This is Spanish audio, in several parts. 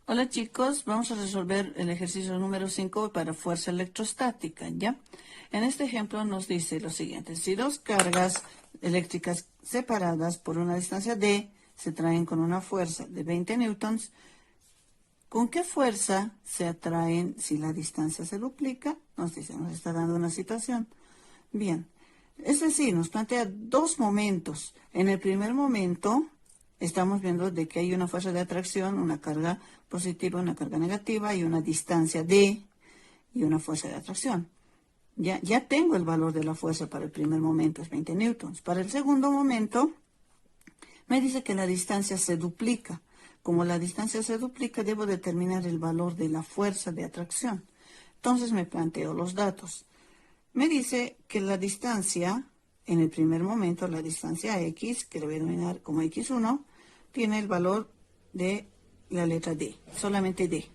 Hola chicos, vamos a resolver el ejercicio número 5 para fuerza electrostática, ¿ya? En este ejemplo nos dice lo siguiente: si dos cargas eléctricas separadas por una distancia d se traen con una fuerza de 20 newtons, ¿con qué fuerza se atraen si la distancia se duplica? Nos dice, nos está dando una situación. Bien, es decir, nos plantea dos momentos. En el primer momento, estamos viendo de que hay una fuerza de atracción, una carga positiva, una carga negativa y una distancia d y una fuerza de atracción. Ya tengo el valor de la fuerza para el primer momento, es 20 newtons. Para el segundo momento, me dice que la distancia se duplica. Como la distancia se duplica, debo determinar el valor de la fuerza de atracción. Entonces me planteo los datos. Me dice que la distancia, en el primer momento, la distancia x, que le voy a denominar como x1, tiene el valor de la letra d, solamente d.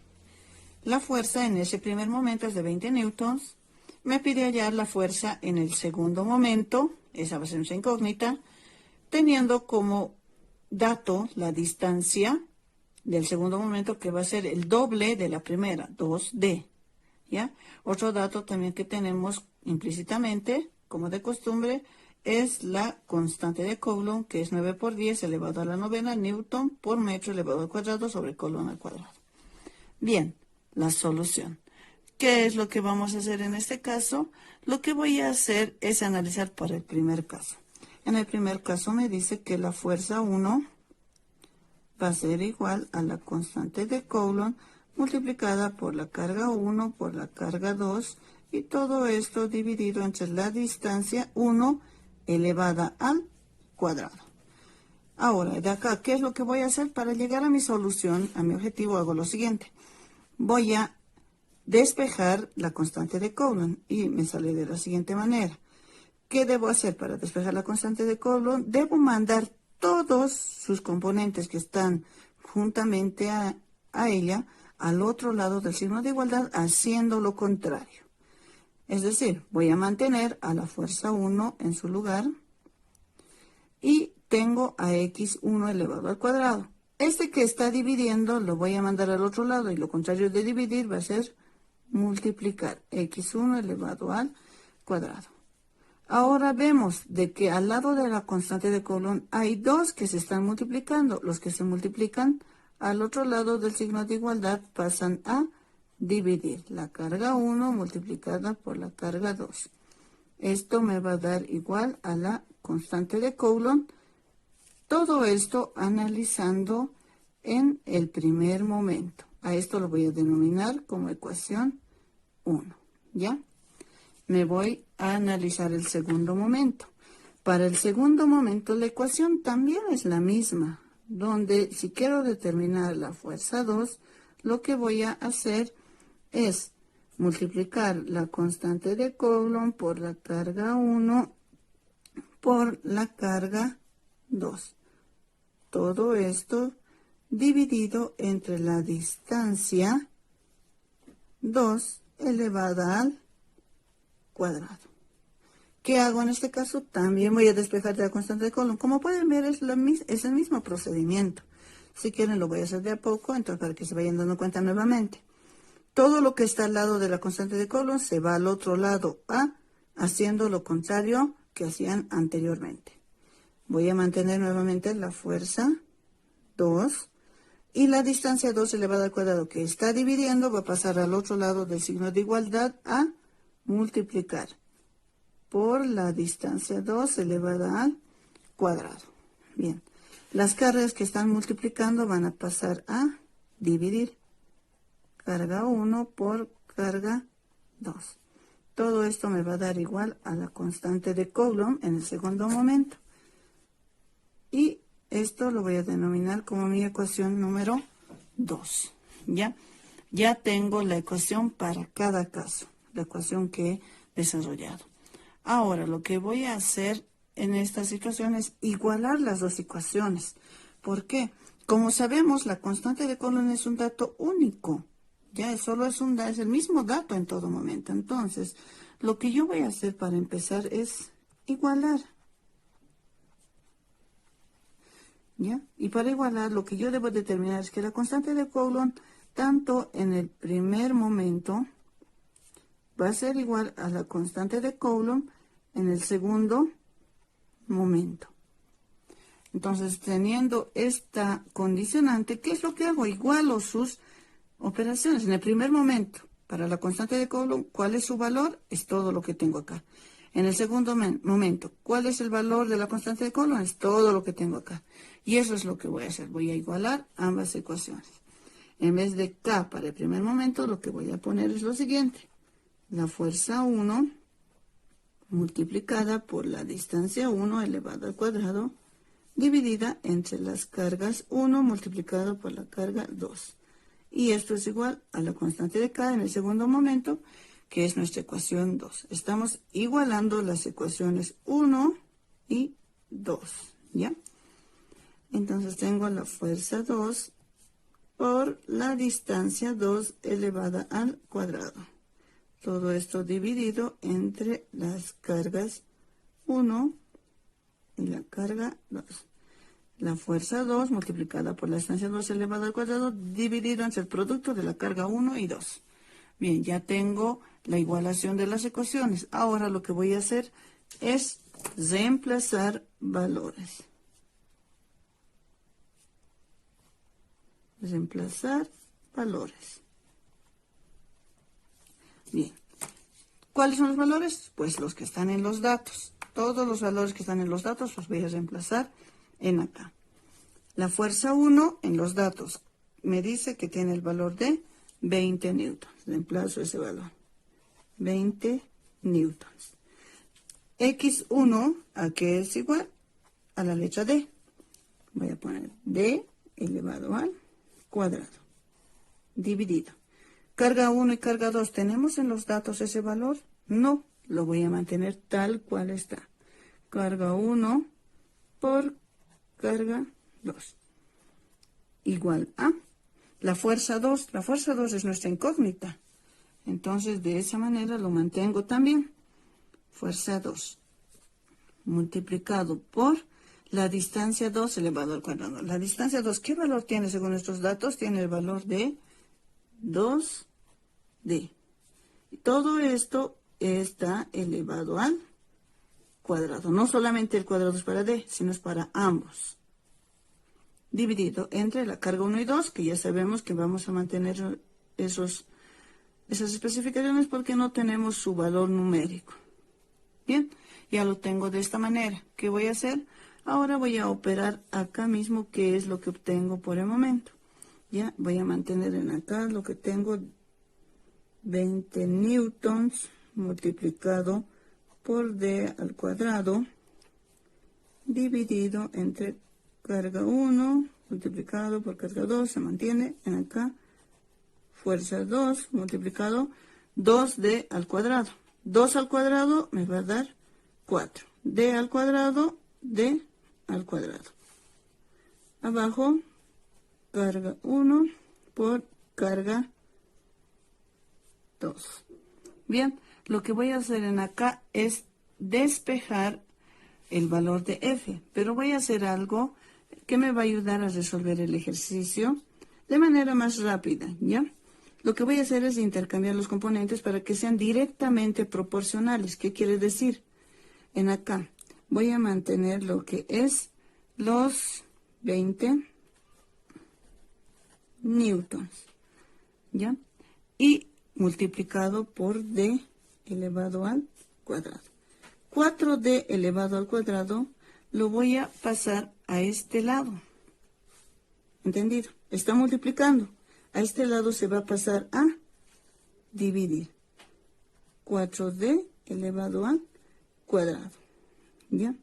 La fuerza en ese primer momento es de 20 newtons. Me pide hallar la fuerza en el segundo momento, esa va a ser nuestra incógnita, teniendo como dato la distancia del segundo momento, que va a ser el doble de la primera, 2d. ¿Ya? Otro dato también que tenemos implícitamente, como de costumbre, es la constante de Coulomb, que es 9 por 10 elevado a la novena newton por metro elevado al cuadrado sobre Coulomb al cuadrado. Bien, la solución. ¿Qué es lo que vamos a hacer en este caso? Lo que voy a hacer es analizar por el primer caso. En el primer caso me dice que la fuerza 1 va a ser igual a la constante de Coulomb multiplicada por la carga 1 por la carga 2 y todo esto dividido entre la distancia 1 elevada al cuadrado. Ahora, de acá, ¿qué es lo que voy a hacer? Para llegar a mi solución, a mi objetivo, hago lo siguiente. Voy a despejar la constante de Coulomb y me sale de la siguiente manera. ¿Qué debo hacer para despejar la constante de Coulomb? Debo mandar todos sus componentes que están juntamente a ella al otro lado del signo de igualdad, haciendo lo contrario. Es decir, voy a mantener a la fuerza 1 en su lugar y tengo a x1 elevado al cuadrado. Este que está dividiendo lo voy a mandar al otro lado y lo contrario de dividir va a ser multiplicar x1 elevado al cuadrado. Ahora vemos de que al lado de la constante de Coulomb hay dos que se están multiplicando. Los que se multiplican al otro lado del signo de igualdad pasan a dividir. La carga 1 multiplicada por la carga 2. Esto me va a dar igual a la constante de Coulomb. Todo esto analizando en el primer momento. A esto lo voy a denominar como ecuación 1. ¿Ya? Me voy a analizar el segundo momento. Para el segundo momento, la ecuación también es la misma, donde si quiero determinar la fuerza 2, lo que voy a hacer es multiplicar la constante de Coulomb por la carga 1 por la carga 2. Todo esto dividido entre la distancia 2 elevada al cuadrado. ¿Qué hago en este caso? También voy a despejar de la constante de Coulomb. Como pueden ver, es el mismo procedimiento. Si quieren, lo voy a hacer de a poco, entonces para que se vayan dando cuenta nuevamente. Todo lo que está al lado de la constante de Coulomb se va al otro lado, haciendo lo contrario que hacían anteriormente. Voy a mantener nuevamente la fuerza 2 y la distancia 2 elevada al cuadrado que está dividiendo va a pasar al otro lado del signo de igualdad a multiplicar por la distancia 2 elevada al cuadrado. Bien, las cargas que están multiplicando van a pasar a dividir. Carga 1 por carga 2. Todo esto me va a dar igual a la constante de Coulomb en el segundo momento. Y esto lo voy a denominar como mi ecuación número 2. Ya tengo la ecuación para cada caso, la ecuación que he desarrollado. Ahora, lo que voy a hacer en esta situación es igualar las dos ecuaciones. ¿Por qué? Como sabemos, la constante de Coulomb es un dato único. Ya solo es el mismo dato en todo momento. Entonces, lo que yo voy a hacer para empezar es igualar. ¿Ya? Y para igualar, lo que yo debo determinar es que la constante de Coulomb tanto en el primer momento va a ser igual a la constante de Coulomb en el segundo momento. Entonces, teniendo esta condicionante, ¿qué es lo que hago? Igualo sus operaciones. En el primer momento, para la constante de Coulomb, ¿cuál es su valor? Es todo lo que tengo acá. En el segundo momento, ¿cuál es el valor de la constante de Coulomb? Es todo lo que tengo acá. Y eso es lo que voy a hacer. Voy a igualar ambas ecuaciones. En vez de K para el primer momento, lo que voy a poner es lo siguiente. La fuerza 1 multiplicada por la distancia 1 elevado al cuadrado dividida entre las cargas 1 multiplicado por la carga 2. Y esto es igual a la constante de K en el segundo momento, que es nuestra ecuación 2. Estamos igualando las ecuaciones 1 y 2, ¿ya? Entonces tengo la fuerza 2 por la distancia 2 elevada al cuadrado. Todo esto dividido entre las cargas 1 y la carga 2. La fuerza 2 multiplicada por la distancia 2 elevado al cuadrado dividido entre el producto de la carga 1 y 2. Bien, ya tengo la igualación de las ecuaciones. Ahora lo que voy a hacer es reemplazar valores. Reemplazar valores. Bien. ¿Cuáles son los valores? Pues los que están en los datos. Todos los valores que están en los datos los voy a reemplazar en acá. La fuerza 1 en los datos me dice que tiene el valor de 20 newtons. Reemplazo ese valor. 20 newtons. X1, ¿a qué es igual? A la letra D. Voy a poner D elevado al cuadrado. Dividido. Carga 1 y carga 2, ¿tenemos en los datos ese valor? No, lo voy a mantener tal cual está. Carga 1 por carga 2. Igual a la fuerza 2. La fuerza 2 es nuestra incógnita. Entonces, de esa manera lo mantengo también. Fuerza 2 multiplicado por la distancia 2 elevado al cuadrado. La distancia 2, ¿qué valor tiene según nuestros datos? Tiene el valor de 2D. Todo esto está elevado al cuadrado. No solamente el cuadrado es para D, sino es para ambos. Dividido entre la carga 1 y 2, que ya sabemos que vamos a mantener esas especificaciones porque no tenemos su valor numérico. Bien, ya lo tengo de esta manera. ¿Qué voy a hacer? Ahora voy a operar acá mismo, que es lo que obtengo por el momento. Ya voy a mantener en acá lo que tengo, 20 newtons multiplicado por D al cuadrado dividido entre carga 1 multiplicado por carga 2, se mantiene en acá, fuerza 2 multiplicado 2D al cuadrado. 2 al cuadrado me va a dar 4. D al cuadrado, D al cuadrado. Abajo, carga 1 por carga 2. Bien, lo que voy a hacer en acá es despejar el valor de F, pero voy a hacer algo que me va a ayudar a resolver el ejercicio de manera más rápida, ¿ya? Lo que voy a hacer es intercambiar los componentes para que sean directamente proporcionales. ¿Qué quiere decir? En acá voy a mantener lo que es los 20 newtons, ¿ya? Y multiplicado por D elevado al cuadrado. 4D elevado al cuadrado lo voy a pasar a este lado. ¿Entendido? Está multiplicando. A este lado se va a pasar a dividir. 4D elevado al cuadrado. ¿Ya?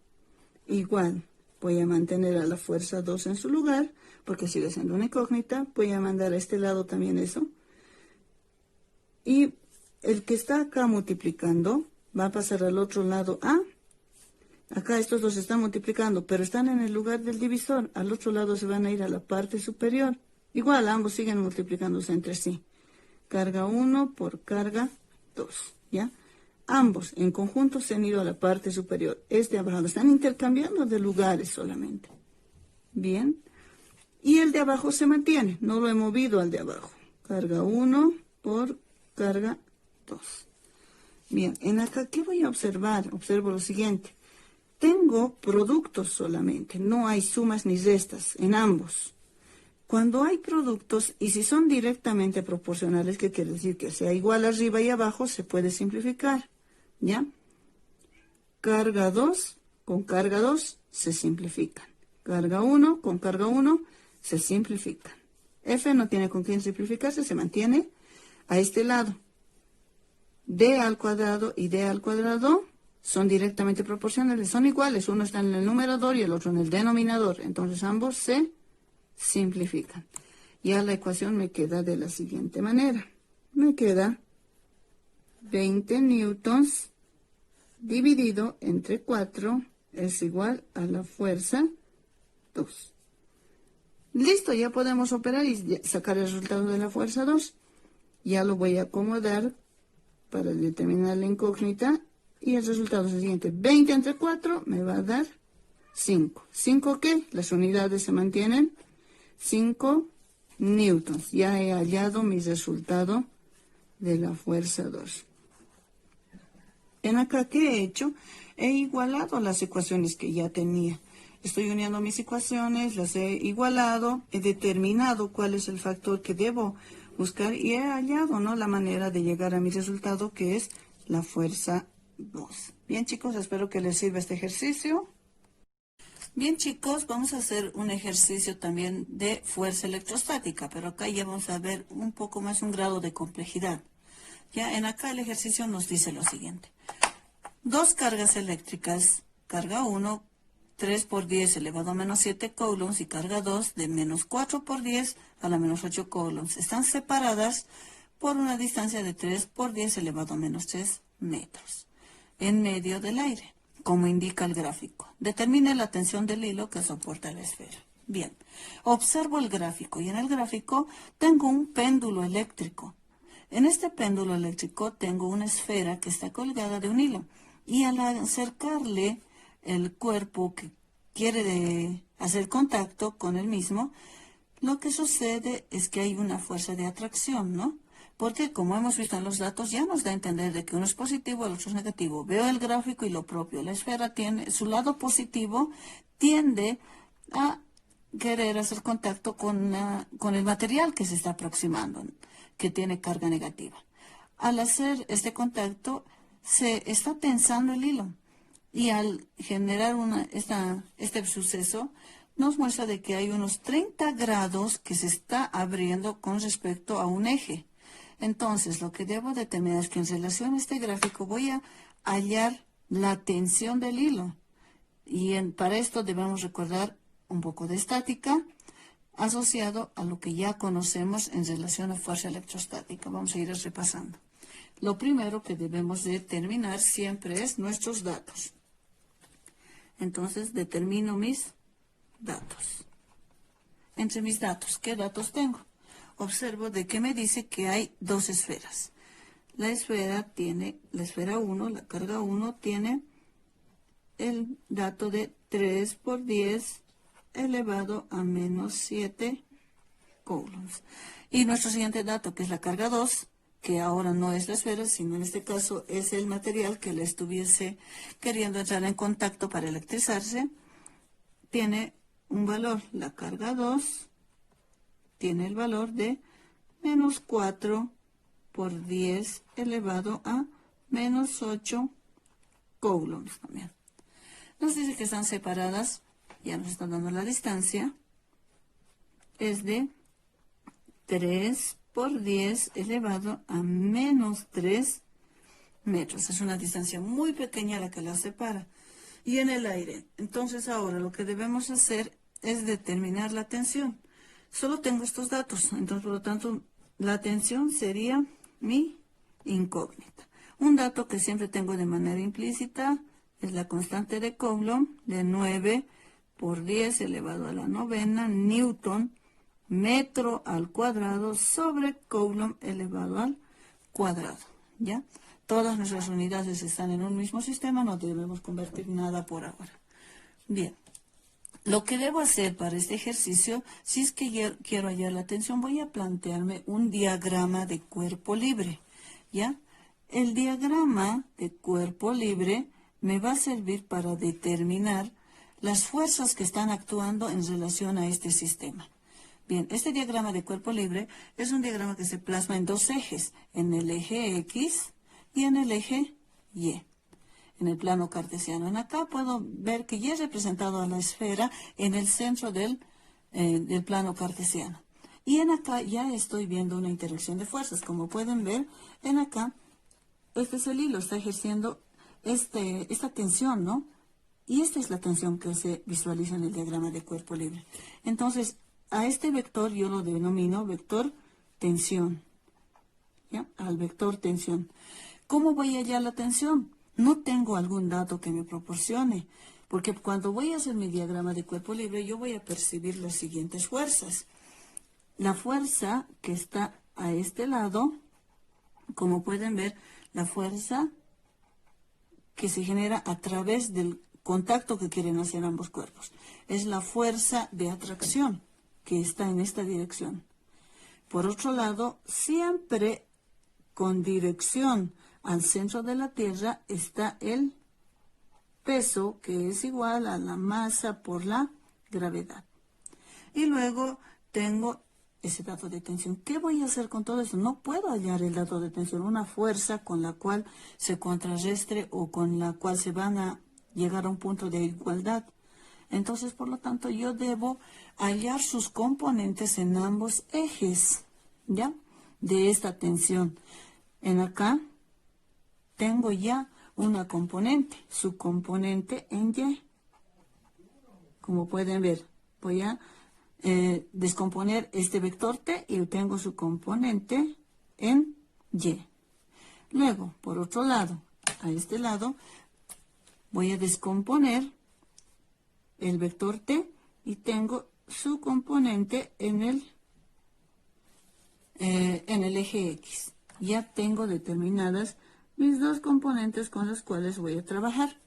Igual voy a mantener a la fuerza 2 en su lugar, porque sigue siendo una incógnita. Voy a mandar a este lado también eso. Y el que está acá multiplicando va a pasar al otro lado a. Acá estos dos están multiplicando, pero están en el lugar del divisor. Al otro lado se van a ir a la parte superior. Igual, ambos siguen multiplicándose entre sí. Carga 1 por carga 2, ¿ya? Ambos en conjunto se han ido a la parte superior. Este abajo, están intercambiando de lugares solamente. Bien. Y el de abajo se mantiene, no lo he movido al de abajo. carga 1 por carga 2. Bien, en acá, ¿qué voy a observar? Observo lo siguiente. Tengo productos solamente, no hay sumas ni restas en ambos. Cuando hay productos, y si son directamente proporcionales, que quiere decir que sea igual arriba y abajo, se puede simplificar, ¿ya? Carga 2 con carga 2 se simplifican. Carga 1 con carga 1 se simplifican. F no tiene con quién simplificarse, se mantiene a este lado. D al cuadrado y D al cuadrado son directamente proporcionales, son iguales. Uno está en el numerador y el otro en el denominador. Entonces ambos se simplifican. Ya la ecuación me queda de la siguiente manera. Me queda 20 newtons dividido entre 4 es igual a la fuerza 2. Listo, ya podemos operar y sacar el resultado de la fuerza 2. Ya lo voy a acomodar para determinar la incógnita y el resultado es el siguiente. 20 entre 4 me va a dar 5. ¿5 qué? Las unidades se mantienen. 5 newtons. Ya he hallado mi resultado de la fuerza 2. En acá, ¿qué he hecho? He igualado las ecuaciones que ya tenía. Estoy uniendo mis ecuaciones, las he igualado, he determinado cuál es el factor que debo buscar y he hallado, ¿no?, la manera de llegar a mi resultado, que es la fuerza 2. Bien, chicos, espero que les sirva este ejercicio. Bien, chicos, vamos a hacer un ejercicio también de fuerza electrostática, pero acá ya vamos a ver un poco más un grado de complejidad. Ya en acá el ejercicio nos dice lo siguiente. Dos cargas eléctricas, carga 1, 3 por 10 elevado a menos 7 coulombs, y carga 2 de menos 4 por 10 a la menos 8 coulombs. Están separadas por una distancia de 3 por 10 elevado a menos 3 metros. En medio del aire, como indica el gráfico. Determine la tensión del hilo que soporta la esfera. Bien, observo el gráfico y en el gráfico tengo un péndulo eléctrico. En este péndulo eléctrico tengo una esfera que está colgada de un hilo. Y al acercarle el cuerpo que quiere hacer contacto con el mismo, lo que sucede es que hay una fuerza de atracción, ¿no? Porque como hemos visto en los datos, ya nos da a entender de que uno es positivo, el otro es negativo. Veo el gráfico y lo propio. La esfera tiene, su lado positivo tiende a querer hacer contacto con el material que se está aproximando, que tiene carga negativa. Al hacer este contacto, se está tensando el hilo. Y al generar este suceso, nos muestra de que hay unos 30 grados que se está abriendo con respecto a un eje. Entonces, lo que debo determinar es que en relación a este gráfico voy a hallar la tensión del hilo. Y para esto debemos recordar un poco de estática asociado a lo que ya conocemos en relación a fuerza electrostática. Vamos a ir repasando. Lo primero que debemos determinar siempre es nuestros datos. Entonces, determino mis datos. Entre mis datos, ¿qué datos tengo? Observo de que me dice que hay dos esferas. La esfera 1, la carga 1, tiene el dato de 3 por 10 elevado a menos 7 coulombs. Y nuestro siguiente dato, que es la carga 2, que ahora no es la esfera, sino en este caso es el material que le estuviese queriendo entrar en contacto para electrizarse, tiene un valor. La carga 2 tiene el valor de menos 4 por 10 elevado a menos 8 coulombs también. Nos dice que están separadas, ya nos están dando la distancia, es de 3 por 10 elevado a menos 3 metros. Es una distancia muy pequeña la que la separa. Y en el aire, entonces ahora lo que debemos hacer es determinar la tensión. Solo tengo estos datos, entonces por lo tanto la tensión sería mi incógnita. Un dato que siempre tengo de manera implícita es la constante de Coulomb de 9 por 10 elevado a la novena newton metro al cuadrado sobre Coulomb elevado al cuadrado. ¿Ya? Todas nuestras unidades están en un mismo sistema, no debemos convertir nada por ahora. Bien. Lo que debo hacer para este ejercicio, si es que quiero hallar la tensión, voy a plantearme un diagrama de cuerpo libre, ¿ya? El diagrama de cuerpo libre me va a servir para determinar las fuerzas que están actuando en relación a este sistema. Bien, este diagrama de cuerpo libre es un diagrama que se plasma en dos ejes, en el eje X y en el eje Y. En el plano cartesiano. En acá puedo ver que ya he representado a la esfera en el centro del plano cartesiano. Y en acá ya estoy viendo una interacción de fuerzas. Como pueden ver, en acá, este es el hilo, está ejerciendo esta tensión, ¿no? Y esta es la tensión que se visualiza en el diagrama de cuerpo libre. Entonces, a este vector yo lo denomino vector tensión. ¿Ya? Al vector tensión. ¿Cómo voy a hallar la tensión? No tengo algún dato que me proporcione, porque cuando voy a hacer mi diagrama de cuerpo libre, yo voy a percibir las siguientes fuerzas. La fuerza que está a este lado, como pueden ver, la fuerza que se genera a través del contacto que quieren hacer ambos cuerpos. Es la fuerza de atracción que está en esta dirección. Por otro lado, siempre con dirección al centro de la Tierra está el peso, que es igual a la masa por la gravedad. Y luego tengo ese dato de tensión. ¿Qué voy a hacer con todo eso? No puedo hallar el dato de tensión, una fuerza con la cual se contrarrestre o con la cual se van a llegar a un punto de igualdad. Entonces, por lo tanto, yo debo hallar sus componentes en ambos ejes, ¿ya? De esta tensión. En acá tengo ya una componente, su componente en Y. Como pueden ver, voy a descomponer este vector T y tengo su componente en Y. Luego, por otro lado, a este lado, voy a descomponer el vector T y tengo su componente en el eje X. Ya tengo determinadas mis dos componentes con las cuales voy a trabajar.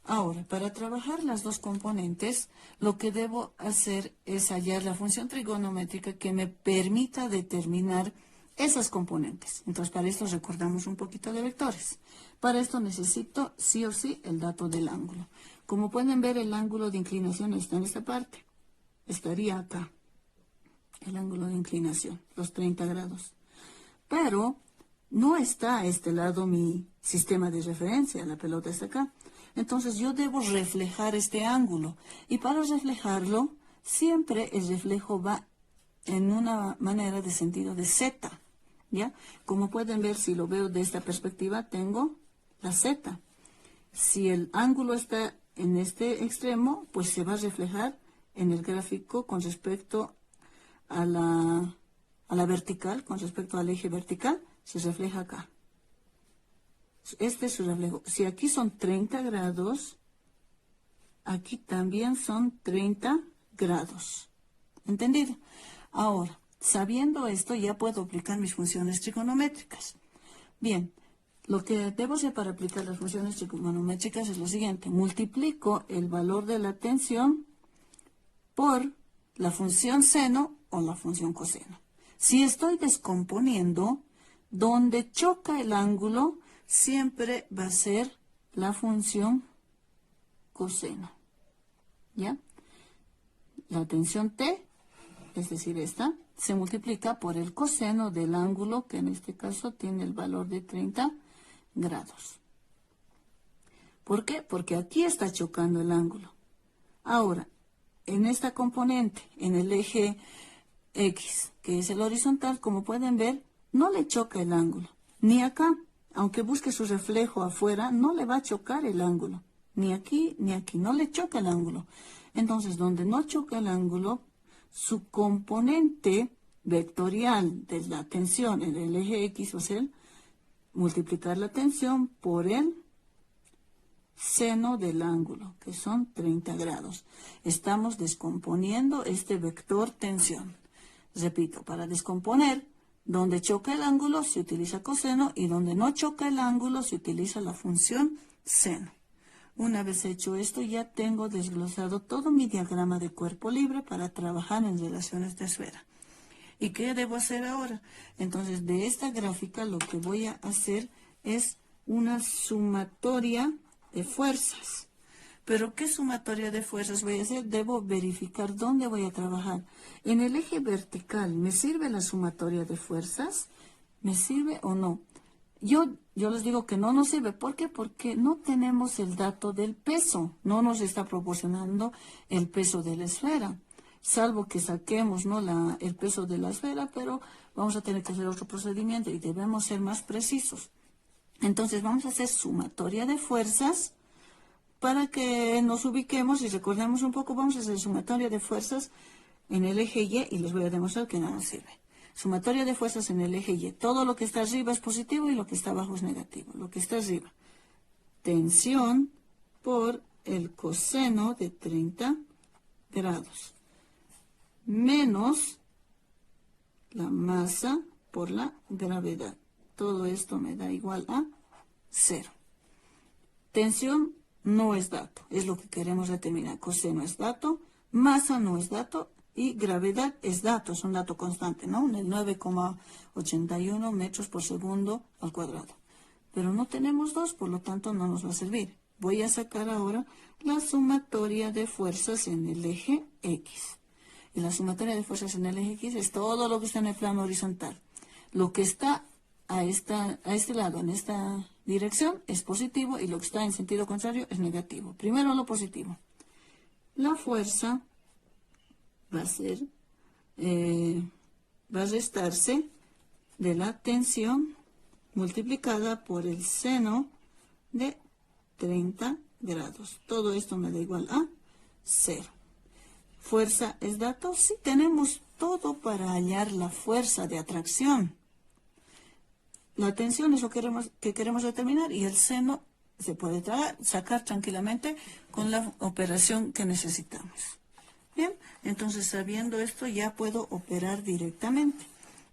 Ahora, para trabajar las dos componentes, lo que debo hacer es hallar la función trigonométrica que me permita determinar esas componentes. Entonces, para esto recordamos un poquito de vectores. Para esto necesito sí o sí el dato del ángulo. Como pueden ver, el ángulo de inclinación está en esta parte. Estaría acá, el ángulo de inclinación, los 30 grados. Pero no está a este lado mi sistema de referencia, la pelota está acá. Entonces yo debo reflejar este ángulo. Y para reflejarlo, siempre el reflejo va en una manera de sentido de Z. ¿Ya? Como pueden ver, si lo veo de esta perspectiva, tengo la Z. Si el ángulo está en este extremo, pues se va a reflejar en el gráfico con respecto a la vertical, con respecto al eje vertical, se refleja acá. Este es su reflejo. Si aquí son 30 grados, aquí también son 30 grados. ¿Entendido? Ahora, sabiendo esto, ya puedo aplicar mis funciones trigonométricas. Bien, lo que debo hacer para aplicar las funciones trigonométricas es lo siguiente. Multiplico el valor de la tensión por la función seno o la función coseno. Si estoy descomponiendo, donde choca el ángulo, siempre va a ser la función coseno. ¿Ya? La tensión T, es decir, esta, se multiplica por el coseno del ángulo, que en este caso tiene el valor de 30 grados. ¿Por qué? Porque aquí está chocando el ángulo. Ahora, en esta componente, en el eje X, que es el horizontal, como pueden ver, no le choca el ángulo. Ni acá, aunque busque su reflejo afuera, no le va a chocar el ángulo. Ni aquí, no le choca el ángulo. Entonces, donde no choca el ángulo, su componente vectorial de la tensión en el eje X, o sea, multiplicar la tensión por el seno del ángulo, que son 30 grados. Estamos descomponiendo este vector tensión. Repito, para descomponer, donde choca el ángulo se utiliza coseno y donde no choca el ángulo se utiliza la función seno. Una vez hecho esto, ya tengo desglosado todo mi diagrama de cuerpo libre para trabajar en relaciones de esfera. ¿Y qué debo hacer ahora? Entonces, de esta gráfica lo que voy a hacer es una sumatoria de fuerzas. ¿Pero qué sumatoria de fuerzas voy a hacer? Debo verificar dónde voy a trabajar. En el eje vertical, ¿me sirve la sumatoria de fuerzas? ¿Me sirve o no? Yo les digo que no nos sirve. ¿Por qué? Porque no tenemos el dato del peso. No nos está proporcionando el peso de la esfera. Salvo que saquemos, ¿no?, el peso de la esfera, pero vamos a tener que hacer otro procedimiento y debemos ser más precisos. Entonces vamos a hacer sumatoria de fuerzas para que nos ubiquemos y recordemos un poco. Vamos a hacer sumatoria de fuerzas en el eje Y y les voy a demostrar que no nos sirve. Sumatoria de fuerzas en el eje Y. Todo lo que está arriba es positivo y lo que está abajo es negativo. Lo que está arriba, tensión por el coseno de 30 grados, menos la masa por la gravedad. Todo esto me da igual a 0. Tensión no es dato, es lo que queremos determinar. Coseno es dato, masa no es dato y gravedad es dato, es un dato constante, ¿no? En el 9,81 metros por segundo al cuadrado. Pero no tenemos 2, por lo tanto no nos va a servir. Voy a sacar ahora la sumatoria de fuerzas en el eje X. Y la sumatoria de fuerzas en el eje X es todo lo que está en el plano horizontal. Lo que está a este lado, en esta dirección, es positivo y lo que está en sentido contrario es negativo. Primero lo positivo. La fuerza va a restarse de la tensión multiplicada por el seno de 30 grados. Todo esto me da igual a 0. ¿Fuerza es dato? Sí, tenemos todo para hallar la fuerza de atracción. La tensión es lo que queremos determinar y el seno se puede sacar tranquilamente con la operación que necesitamos. Bien, entonces sabiendo esto ya puedo operar directamente.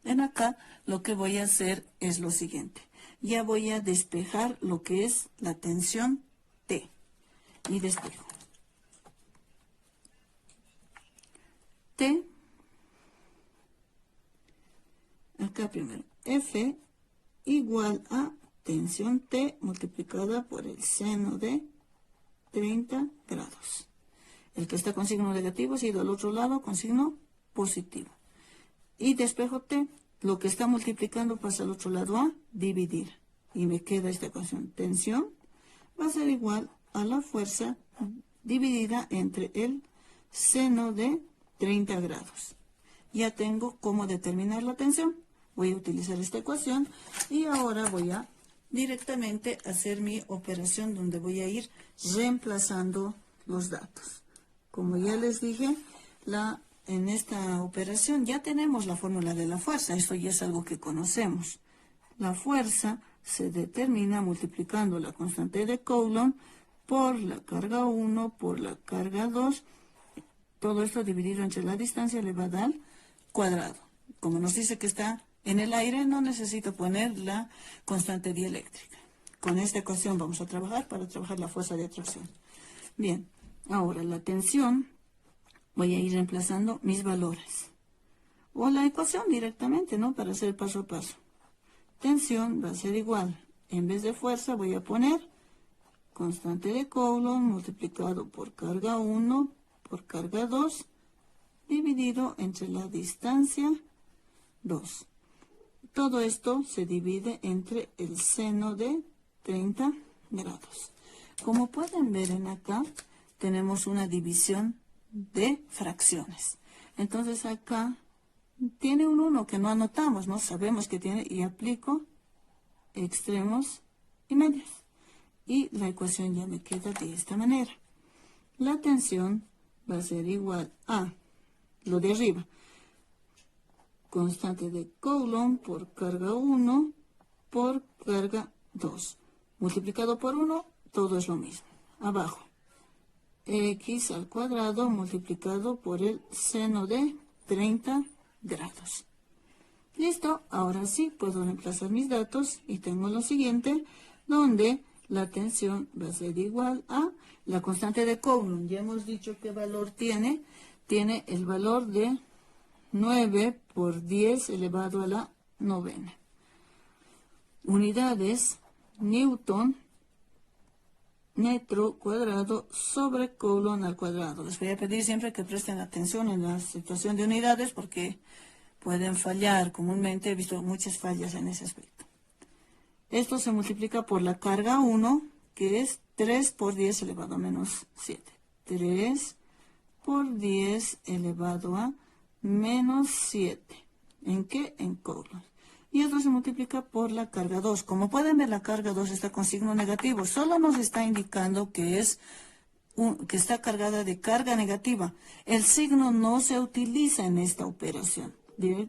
En acá lo que voy a hacer es lo siguiente. Ya voy a despejar lo que es la tensión T. Y despejo. T, acá primero, F igual a tensión T multiplicada por el seno de 30 grados. El que está con signo negativo se ha ido al otro lado con signo positivo. Y despejo T, lo que está multiplicando pasa al otro lado a dividir. Y me queda esta ecuación. Tensión va a ser igual a la fuerza dividida entre el seno de 30 grados. Ya tengo cómo determinar la tensión. Voy a utilizar esta ecuación y ahora voy a directamente hacer mi operación donde voy a ir reemplazando los datos. Como ya les dije, en esta operación ya tenemos la fórmula de la fuerza. Esto ya es algo que conocemos. La fuerza se determina multiplicando la constante de Coulomb por la carga 1 por la carga 2. Todo esto dividido entre la distancia elevada al cuadrado. Como nos dice que está en el aire, no necesito poner la constante dieléctrica. Con esta ecuación vamos a trabajar para trabajar la fuerza de atracción. Bien, ahora la tensión, voy a ir reemplazando mis valores. O la ecuación directamente, ¿no? Para hacer paso a paso. Tensión va a ser igual. En vez de fuerza voy a poner constante de Coulomb multiplicado por carga 1 por carga 2 dividido entre la distancia 2. Todo esto se divide entre el seno de 30 grados. Como pueden ver en acá, tenemos una división de fracciones. Entonces acá tiene un 1 que no anotamos, no sabemos que tiene, y aplico extremos y medios. Y la ecuación ya me queda de esta manera. La tensión va a ser igual a lo de arriba. Constante de Coulomb por carga 1 por carga 2. Multiplicado por 1, todo es lo mismo. Abajo, x al cuadrado multiplicado por el seno de 30 grados. Listo, ahora sí puedo reemplazar mis datos y tengo lo siguiente, donde la tensión va a ser igual a la constante de Coulomb. Ya hemos dicho qué valor tiene. Tiene el valor de 9 por 10 elevado a la novena. Unidades, Newton, metro cuadrado sobre Coulomb al cuadrado. Les voy a pedir siempre que presten atención en la situación de unidades porque pueden fallar. Comúnmente he visto muchas fallas en ese aspecto. Esto se multiplica por la carga 1, que es 3 por 10 elevado a menos 7. 3 por 10 elevado a menos 7. ¿En qué? En Coulomb. Y esto se multiplica por la carga 2. Como pueden ver, la carga 2 está con signo negativo. Solo nos está indicando que que está cargada de carga negativa. El signo no se utiliza en esta operación.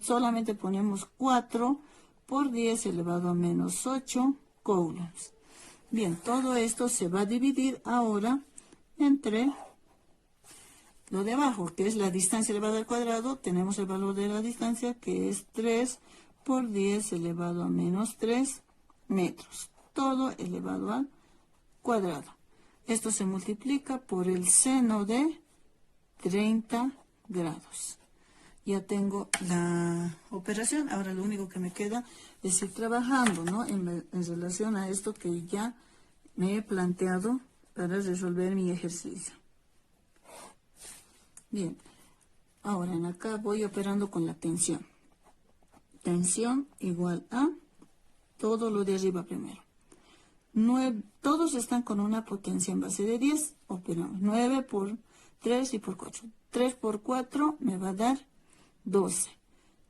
Solamente ponemos 4 por 10 elevado a menos 8 coulombs. Bien, todo esto se va a dividir ahora entre lo de abajo, que es la distancia elevada al cuadrado. Tenemos el valor de la distancia, que es 3 por 10 elevado a menos 3 metros. Todo elevado al cuadrado. Esto se multiplica por el seno de 30 grados. Ya tengo la operación. Ahora lo único que me queda es ir trabajando, ¿no? En relación a esto que ya me he planteado para resolver mi ejercicio. Bien, ahora en acá voy operando con la tensión. Tensión igual a todo lo de arriba primero. Todos están con una potencia en base de 10. Operamos 9 por 3 y por 4. 3 por 4 me va a dar 12.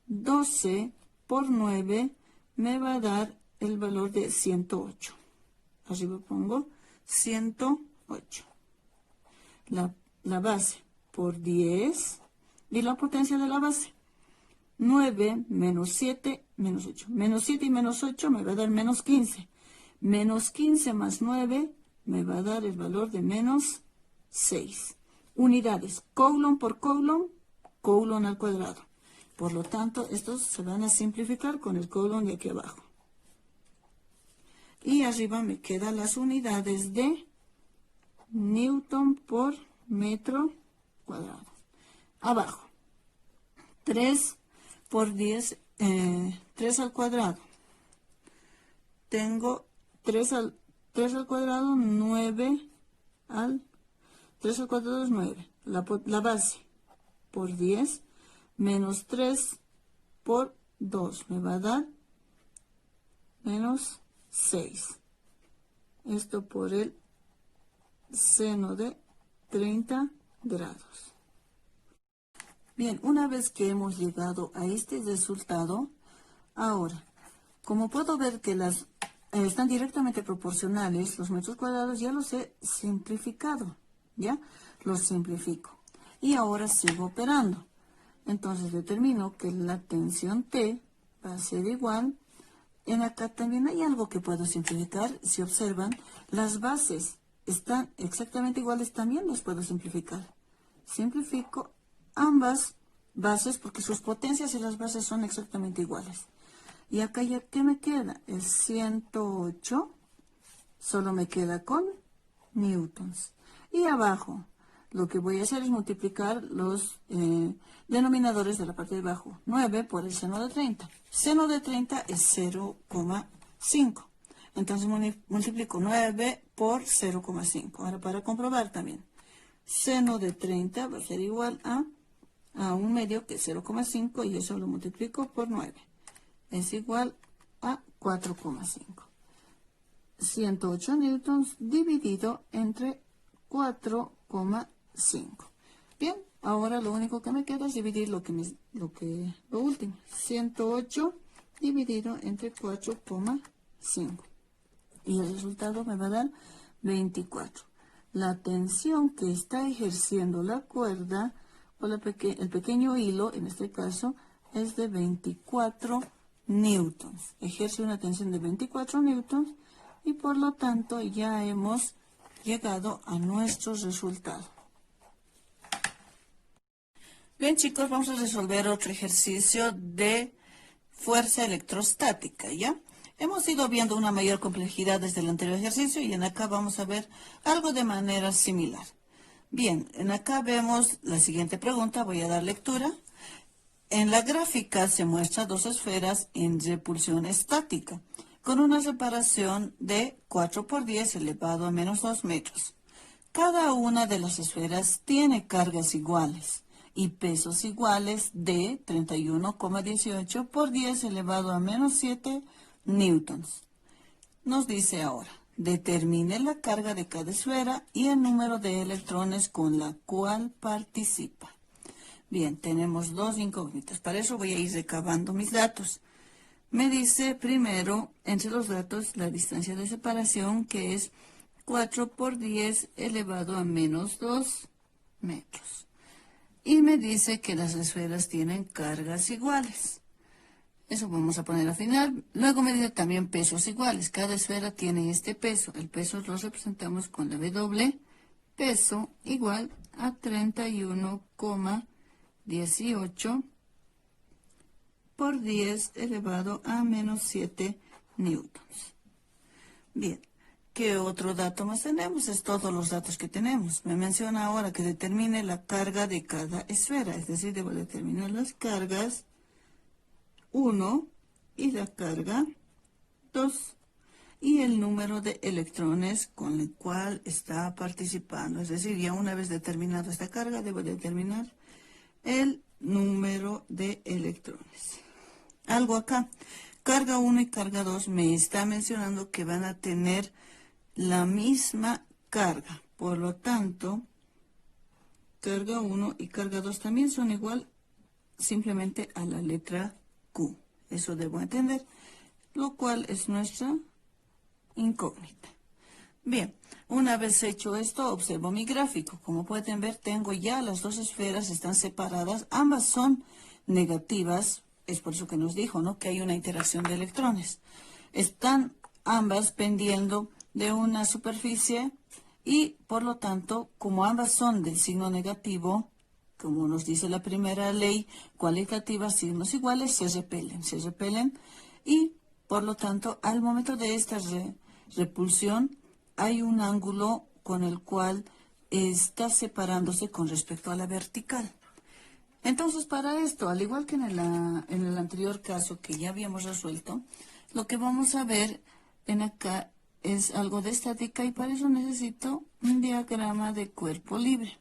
12 por 9 me va a dar el valor de 108. Arriba pongo 108. La base por 10 y la potencia de la base. 9 menos 7 menos 8. Menos 7 y menos 8 me va a dar menos 15. Menos 15 más 9 me va a dar el valor de menos 6. Unidades. Coulomb por Coulomb, Coulomb al cuadrado. Por lo tanto, estos se van a simplificar con el Coulomb de aquí abajo. Y arriba me quedan las unidades de Newton por metro cuadrado. Abajo, 3 por 10, 3 al cuadrado. Tengo 3 al cuadrado, 9 al 3 al cuadrado es 9. La base por 10 menos 3 por 2 me va a dar menos 6. Esto por el seno de 30 grados. Bien, una vez que hemos llegado a este resultado, ahora, como puedo ver que las están directamente proporcionales, los metros cuadrados ya los he simplificado, ¿ya? Los simplifico. Y ahora sigo operando. Entonces determino que la tensión T va a ser igual. En acá también hay algo que puedo simplificar. Si observan, las bases están exactamente iguales, también las puedo simplificar. Simplifico ambas bases porque sus potencias y las bases son exactamente iguales. Y acá ya, ¿qué me queda? El 108 solo me queda con newtons. Y abajo, lo que voy a hacer es multiplicar los denominadores de la parte de abajo. 9 por el seno de 30. Seno de 30 es 0,5. Entonces multiplico 9 por 0,5. Ahora para comprobar también. Seno de 30 va a ser igual a 1 medio, que es 0,5, y eso lo multiplico por 9. Es igual a 4,5. 108 newtons dividido entre 4,5. Bien, ahora lo único que me queda es dividir lo último. 108 dividido entre 4,5. Y el resultado me va a dar 24. La tensión que está ejerciendo la cuerda o el pequeño hilo, en este caso, es de 24 newtons. Ejerce una tensión de 24 newtons y por lo tanto ya hemos llegado a nuestro resultado. Bien, chicos, vamos a resolver otro ejercicio de fuerza electrostática, ¿ya? Hemos ido viendo una mayor complejidad desde el anterior ejercicio y en acá vamos a ver algo de manera similar. Bien, en acá vemos la siguiente pregunta, voy a dar lectura. En la gráfica se muestra dos esferas en repulsión estática, con una separación de 4 por 10 elevado a menos 2 metros. Cada una de las esferas tiene cargas iguales y pesos iguales de 31,18 por 10 elevado a menos 7 newtons. Nos dice ahora, determine la carga de cada esfera y el número de electrones con la cual participa. Bien, tenemos dos incógnitas. Para eso voy a ir recabando mis datos. Me dice primero, entre los datos, la distancia de separación, que es 4 por 10 elevado a menos 2 metros. Y me dice que las esferas tienen cargas iguales. Eso vamos a poner al final. Luego me dice también pesos iguales. Cada esfera tiene este peso. El peso lo representamos con la W. Peso igual a 31,18 por 10 elevado a menos 7 newtons. Bien, ¿qué otro dato más tenemos? Es todos los datos que tenemos. Me menciona ahora que determine la carga de cada esfera. Es decir, debo determinar las cargas 1 y la carga 2 y el número de electrones con el cual está participando. Es decir, ya una vez determinado esta carga, debo determinar el número de electrones. Algo acá, carga 1 y carga 2 me está mencionando que van a tener la misma carga. Por lo tanto, carga 1 y carga 2 también son igual simplemente a la letra Q. Eso debo entender, lo cual es nuestra incógnita. Bien, una vez hecho esto, observo mi gráfico. Como pueden ver, tengo ya las dos esferas, están separadas, ambas son negativas, es por eso que nos dijo, ¿no?, que hay una interacción de electrones. Están ambas pendiendo de una superficie y, por lo tanto, como ambas son del signo negativo, como nos dice la primera ley cualitativa, signos iguales se repelen y, por lo tanto, al momento de esta repulsión, hay un ángulo con el cual está separándose con respecto a la vertical. Entonces, para esto, al igual que en el anterior caso que ya habíamos resuelto, lo que vamos a ver en acá es algo de estática y para eso necesito un diagrama de cuerpo libre.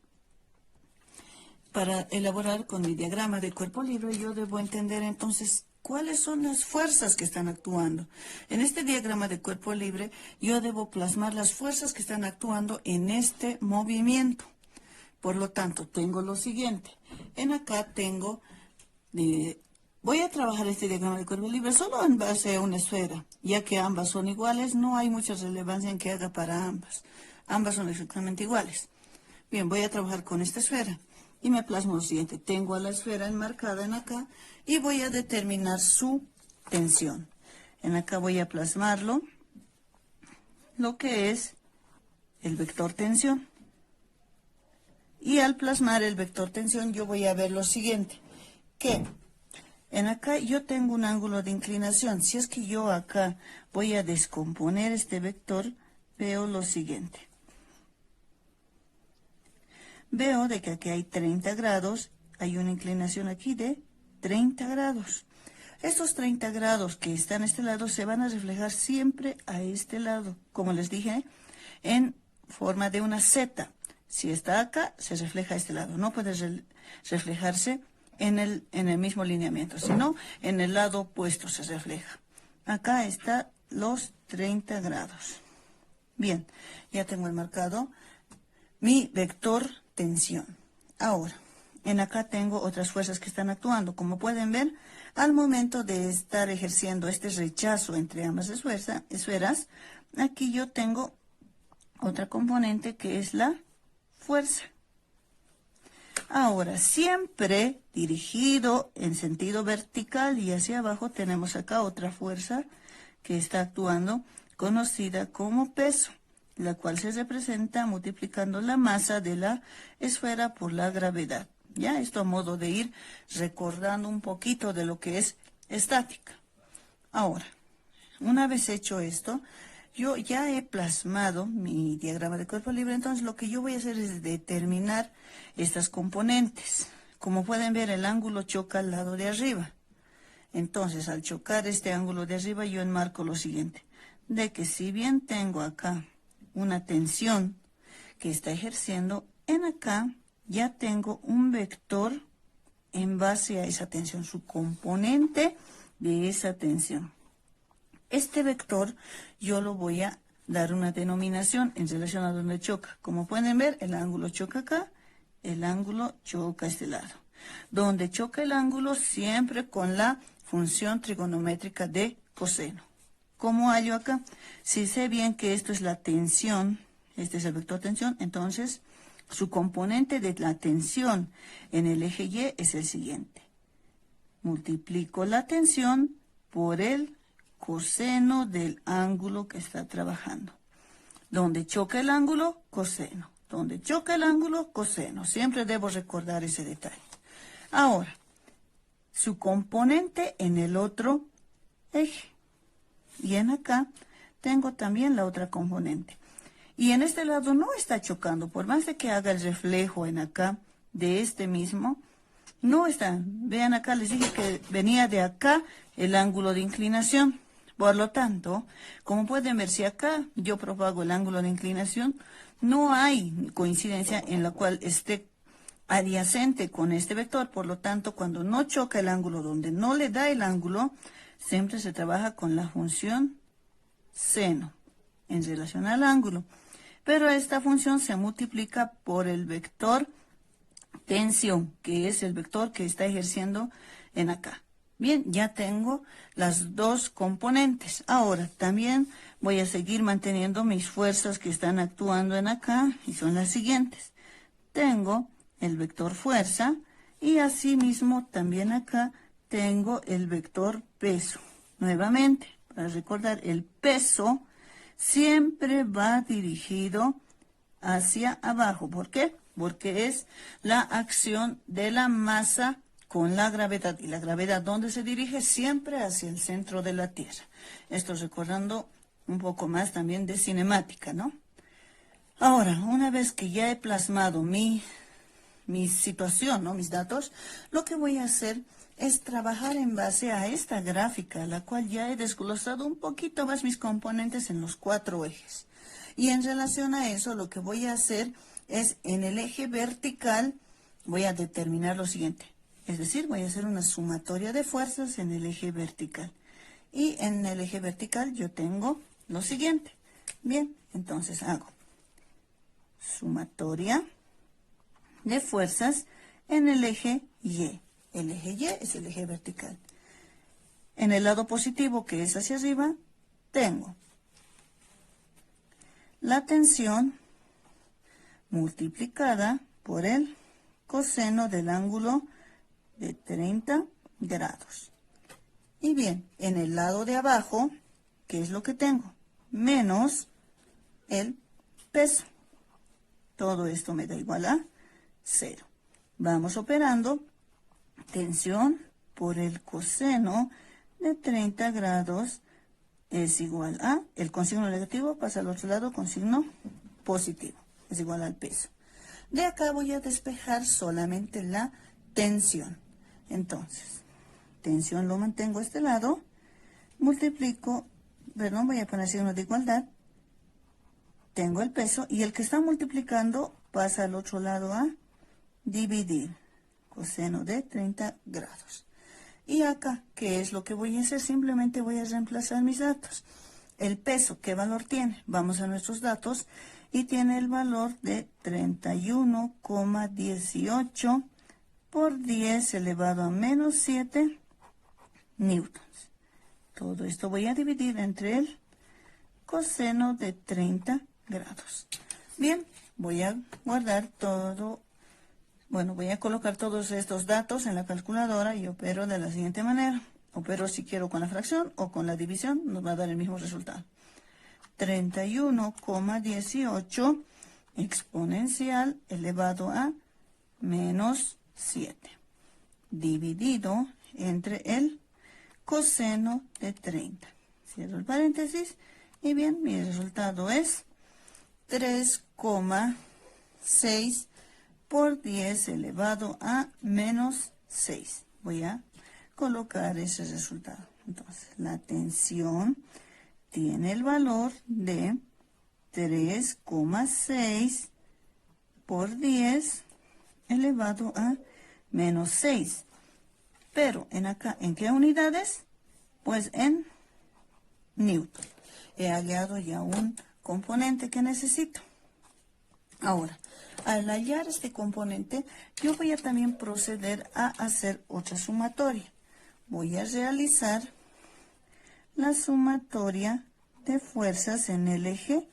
Para elaborar con mi diagrama de cuerpo libre, yo debo entender entonces cuáles son las fuerzas que están actuando. En este diagrama de cuerpo libre, yo debo plasmar las fuerzas que están actuando en este movimiento. Por lo tanto, tengo lo siguiente. En acá tengo, voy a trabajar este diagrama de cuerpo libre solo en base a una esfera. Ya que ambas son iguales, no hay mucha relevancia en que haga para ambas. Ambas son exactamente iguales. Bien, voy a trabajar con esta esfera. Y me plasmo lo siguiente, tengo a la esfera enmarcada en acá y voy a determinar su tensión. En acá voy a plasmarlo, lo que es el vector tensión. Y al plasmar el vector tensión yo voy a ver lo siguiente, que en acá yo tengo un ángulo de inclinación. Si es que yo acá voy a descomponer este vector, veo lo siguiente. Veo de que aquí hay 30 grados, hay una inclinación aquí de 30 grados. Estos 30 grados que están a este lado se van a reflejar siempre a este lado, como les dije, en forma de una Z. Si está acá, se refleja a este lado. No puede reflejarse en el mismo lineamiento, sino en el lado opuesto se refleja. Acá están los 30 grados. Bien, ya tengo enmarcado mi vector tensión. Ahora, en acá tengo otras fuerzas que están actuando. Como pueden ver, al momento de estar ejerciendo este rechazo entre ambas esferas, aquí yo tengo otra componente que es la fuerza. Ahora, siempre dirigido en sentido vertical y hacia abajo, tenemos acá otra fuerza que está actuando, conocida como peso, la cual se representa multiplicando la masa de la esfera por la gravedad. Ya, esto a modo de ir recordando un poquito de lo que es estática. Ahora, una vez hecho esto, yo ya he plasmado mi diagrama de cuerpo libre, entonces lo que yo voy a hacer es determinar estas componentes. Como pueden ver, el ángulo choca al lado de arriba. Entonces, al chocar este ángulo de arriba, yo enmarco lo siguiente, de que si bien tengo acá una tensión que está ejerciendo, en acá ya tengo un vector en base a esa tensión, su componente de esa tensión. Este vector yo lo voy a dar una denominación en relación a donde choca. Como pueden ver, el ángulo choca acá, el ángulo choca a este lado. Donde choca el ángulo siempre con la función trigonométrica de coseno. ¿Cómo hallo acá? Si sé bien que esto es la tensión, este es el vector tensión, entonces su componente de la tensión en el eje Y es el siguiente. Multiplico la tensión por el coseno del ángulo que está trabajando. Donde choca el ángulo, coseno. Donde choca el ángulo, coseno. Siempre debo recordar ese detalle. Ahora, su componente en el otro eje. Y en acá tengo también la otra componente. Y en este lado no está chocando, por más de que haga el reflejo en acá de este mismo, no está. Vean acá, les dije que venía de acá el ángulo de inclinación. Por lo tanto, como pueden ver, si acá yo propago el ángulo de inclinación, no hay coincidencia en la cual esté adyacente con este vector. Por lo tanto, cuando no choca el ángulo donde no le da el ángulo, siempre se trabaja con la función seno en relación al ángulo. Pero esta función se multiplica por el vector tensión, que es el vector que está ejerciendo en acá. Bien, ya tengo las dos componentes. Ahora, también voy a seguir manteniendo mis fuerzas que están actuando en acá, y son las siguientes. Tengo el vector fuerza, y asimismo también acá tengo el vector peso. Nuevamente, para recordar, el peso siempre va dirigido hacia abajo. ¿Por qué? Porque es la acción de la masa con la gravedad. ¿Y la gravedad dónde se dirige? Siempre hacia el centro de la Tierra. Esto recordando un poco más también de cinemática, ¿no? Ahora, una vez que ya he plasmado mi situación, ¿no? Mis datos, lo que voy a hacer es trabajar en base a esta gráfica, la cual ya he desglosado un poquito más mis componentes en los 4 ejes. Y en relación a eso, lo que voy a hacer es en el eje vertical, voy a determinar lo siguiente. Es decir, voy a hacer una sumatoria de fuerzas en el eje vertical. Y en el eje vertical yo tengo lo siguiente. Bien, entonces hago sumatoria de fuerzas en el eje Y. El eje Y es el eje vertical. En el lado positivo, que es hacia arriba, tengo la tensión multiplicada por el coseno del ángulo de 30 grados. Y bien, en el lado de abajo, ¿qué es lo que tengo? Menos el peso. Todo esto me da igual a 0. Vamos operando. Tensión por el coseno de 30 grados es igual a, el con signo negativo pasa al otro lado con signo positivo, es igual al peso. De acá voy a despejar solamente la tensión. Entonces, tensión lo mantengo a este lado, multiplico, perdón, voy a poner signo de igualdad, tengo el peso y el que está multiplicando pasa al otro lado a dividir. Coseno de 30 grados. Y acá, ¿qué es lo que voy a hacer? Simplemente voy a reemplazar mis datos. El peso, ¿qué valor tiene? Vamos a nuestros datos y tiene el valor de 31,18 por 10 elevado a menos 7 newtons. Todo esto voy a dividir entre el coseno de 30 grados. Bien, voy a guardar todo. Bueno, voy a colocar todos estos datos en la calculadora y opero de la siguiente manera. Opero si quiero con la fracción o con la división, nos va a dar el mismo resultado. 31,18 exponencial elevado a menos 7, dividido entre el coseno de 30. Cierro el paréntesis. Y bien, mi resultado es 3,6 por 10 elevado a menos 6. Voy a colocar ese resultado. Entonces, la tensión tiene el valor de 3,6 por 10 elevado a menos 6. Pero en acá, ¿en qué unidades? Pues en newton. He hallado ya un componente que necesito. Ahora, al hallar este componente, yo voy a también proceder a hacer otra sumatoria. Voy a realizar la sumatoria de fuerzas en el eje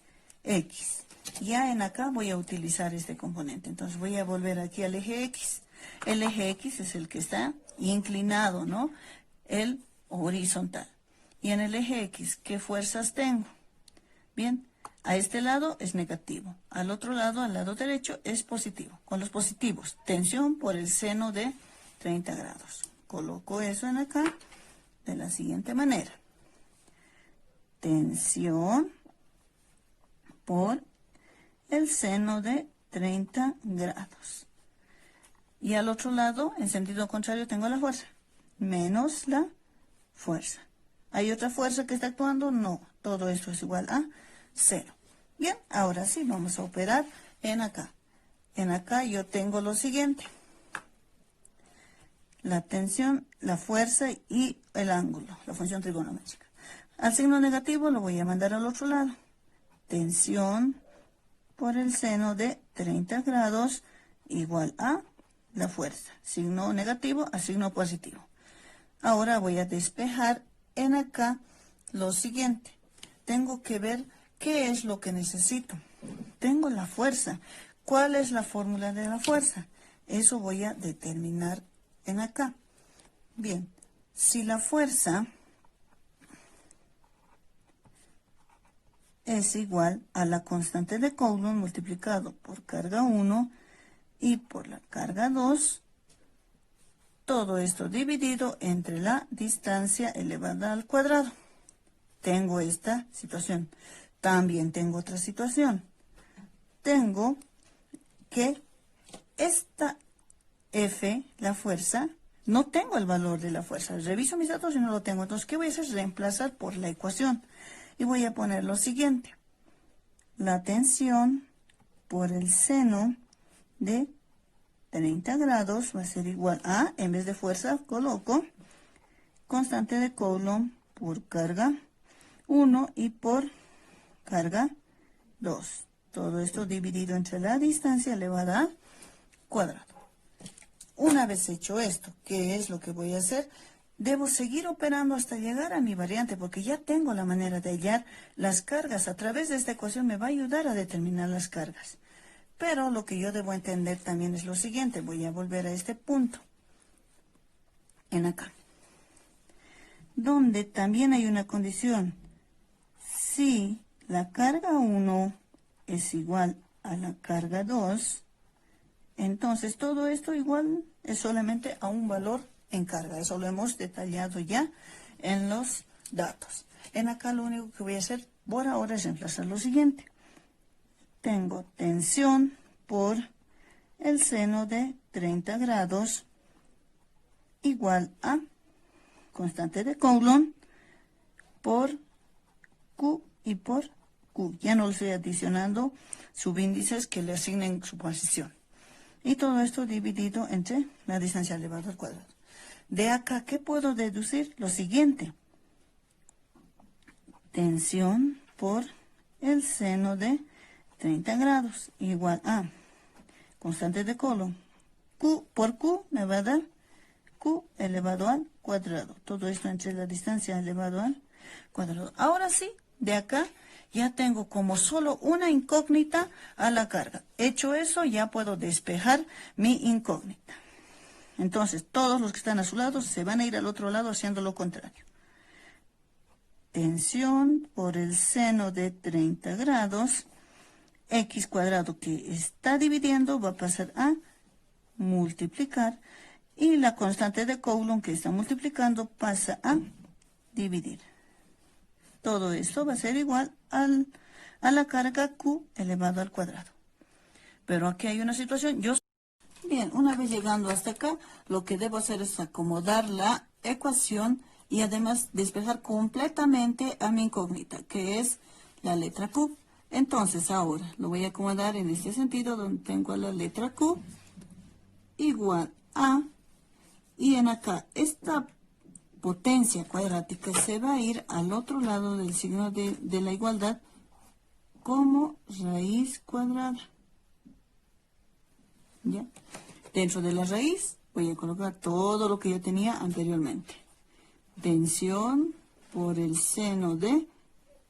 X. Ya en acá voy a utilizar este componente. Entonces voy a volver aquí al eje X. El eje X es el que está inclinado, ¿no? El horizontal. Y en el eje X, ¿qué fuerzas tengo? Bien, a este lado es negativo. Al otro lado, al lado derecho, es positivo. Con los positivos, tensión por el seno de 30 grados. Coloco eso en acá de la siguiente manera. Tensión por el seno de 30 grados. Y al otro lado, en sentido contrario, tengo la fuerza. Menos la fuerza. ¿Hay otra fuerza que está actuando? No. Todo esto es igual a 0. Bien, ahora sí, vamos a operar en acá. En acá yo tengo lo siguiente. La tensión, la fuerza y el ángulo, la función trigonométrica. Al signo negativo lo voy a mandar al otro lado. Tensión por el seno de 30 grados igual a la fuerza. Signo negativo a signo positivo. Ahora voy a despejar en acá lo siguiente. Tengo que ver qué es lo que necesito. Tengo la fuerza. ¿Cuál es la fórmula de la fuerza? Eso voy a determinar en acá. Bien, si la fuerza es igual a la constante de Coulomb multiplicado por carga 1 y por la carga 2, todo esto dividido entre la distancia elevada al cuadrado. Tengo esta situación. También tengo otra situación. Tengo que esta F, la fuerza, no tengo el valor de la fuerza. Reviso mis datos y no lo tengo. Entonces, ¿qué voy a hacer? Reemplazar por la ecuación. Y voy a poner lo siguiente. La tensión por el seno de 30 grados va a ser igual a, en vez de fuerza, coloco constante de Coulomb por carga 1 y por carga 2. Todo esto dividido entre la distancia elevada al cuadrado. Una vez hecho esto, ¿qué es lo que voy a hacer? Debo seguir operando hasta llegar a mi variante, porque ya tengo la manera de hallar las cargas. A través de esta ecuación me va a ayudar a determinar las cargas. Pero lo que yo debo entender también es lo siguiente. Voy a volver a este punto. En acá. Donde también hay una condición. Si la carga 1 es igual a la carga 2, entonces todo esto igual es solamente a un valor en carga. Eso lo hemos detallado ya en los datos. En acá lo único que voy a hacer por ahora es reemplazar lo siguiente. Tengo tensión por el seno de 30 grados igual a constante de Coulomb por Q y por Q. Ya no le estoy adicionando subíndices que le asignen su posición. Y todo esto dividido entre la distancia elevada al cuadrado. De acá, ¿qué puedo deducir? Lo siguiente. Tensión por el seno de 30 grados igual a constante de Coulomb. Q por Q me va a dar Q elevado al cuadrado. Todo esto entre la distancia elevado al cuadrado. Ahora sí, de acá ya tengo como solo una incógnita a la carga. Hecho eso, ya puedo despejar mi incógnita. Entonces, todos los que están a su lado se van a ir al otro lado haciendo lo contrario. Tensión por el seno de 30 grados, x cuadrado que está dividiendo va a pasar a multiplicar y la constante de Coulomb que está multiplicando pasa a dividir. Todo esto va a ser igual a la carga Q elevado al cuadrado. Pero aquí hay una situación. Bien, una vez llegando hasta acá, lo que debo hacer es acomodar la ecuación y además despejar completamente a mi incógnita, que es la letra Q. Entonces, ahora lo voy a acomodar en este sentido, donde tengo la letra Q igual a, y en acá, esta potencia cuadrática se va a ir al otro lado del signo de la igualdad como raíz cuadrada. ¿Ya? Dentro de la raíz voy a colocar todo lo que yo tenía anteriormente. Tensión por el seno de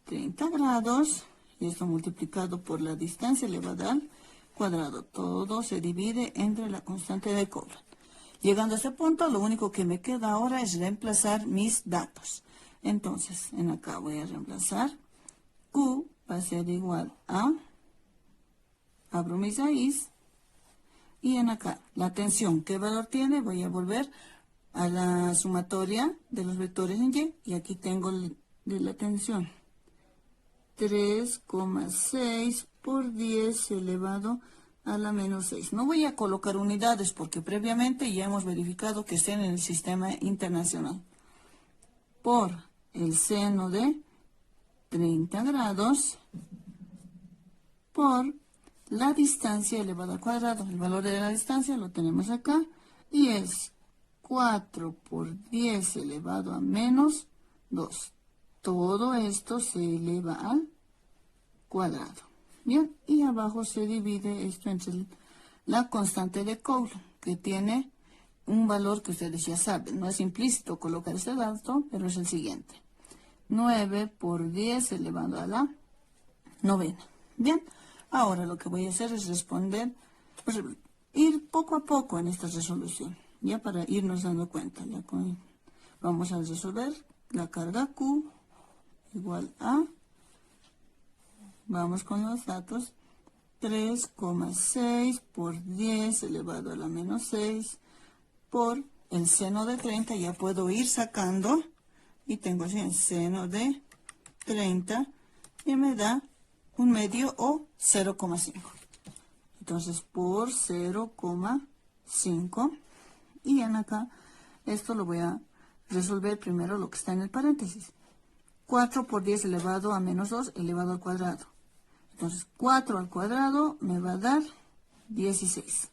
30 grados, y esto multiplicado por la distancia elevada al cuadrado. Todo se divide entre la constante de Coulomb. Llegando a este punto, lo único que me queda ahora es reemplazar mis datos. Entonces, en acá voy a reemplazar. Q va a ser igual a, abro mi raíz, y en acá, la tensión, ¿qué valor tiene? Voy a volver a la sumatoria de los vectores en Y, y aquí tengo de la tensión. 3,6 por 10 elevado a la menos 6. No voy a colocar unidades porque previamente ya hemos verificado que estén en el sistema internacional. Por el seno de 30 grados por la distancia elevada al cuadrado. El valor de la distancia lo tenemos acá y es 4 por 10 elevado a menos 2. Todo esto se eleva al cuadrado. Bien, y abajo se divide esto entre la constante de Coulomb, que tiene un valor que ustedes ya saben. No es implícito colocar este dato, pero es el siguiente. 9 por 10 elevado a la novena. Bien, ahora lo que voy a hacer es responder, pues, ir poco a poco en esta resolución, ya para irnos dando cuenta. Vamos a resolver la carga Q igual a, vamos con los datos, 3,6 por 10 elevado a la menos 6 por el seno de 30, ya puedo ir sacando, y tengo así el seno de 30, y me da un medio o 0,5. Entonces, por 0,5, y en acá, esto lo voy a resolver primero lo que está en el paréntesis. 4 por 10 elevado a menos 2 elevado al cuadrado. Entonces, 4 al cuadrado me va a dar 16.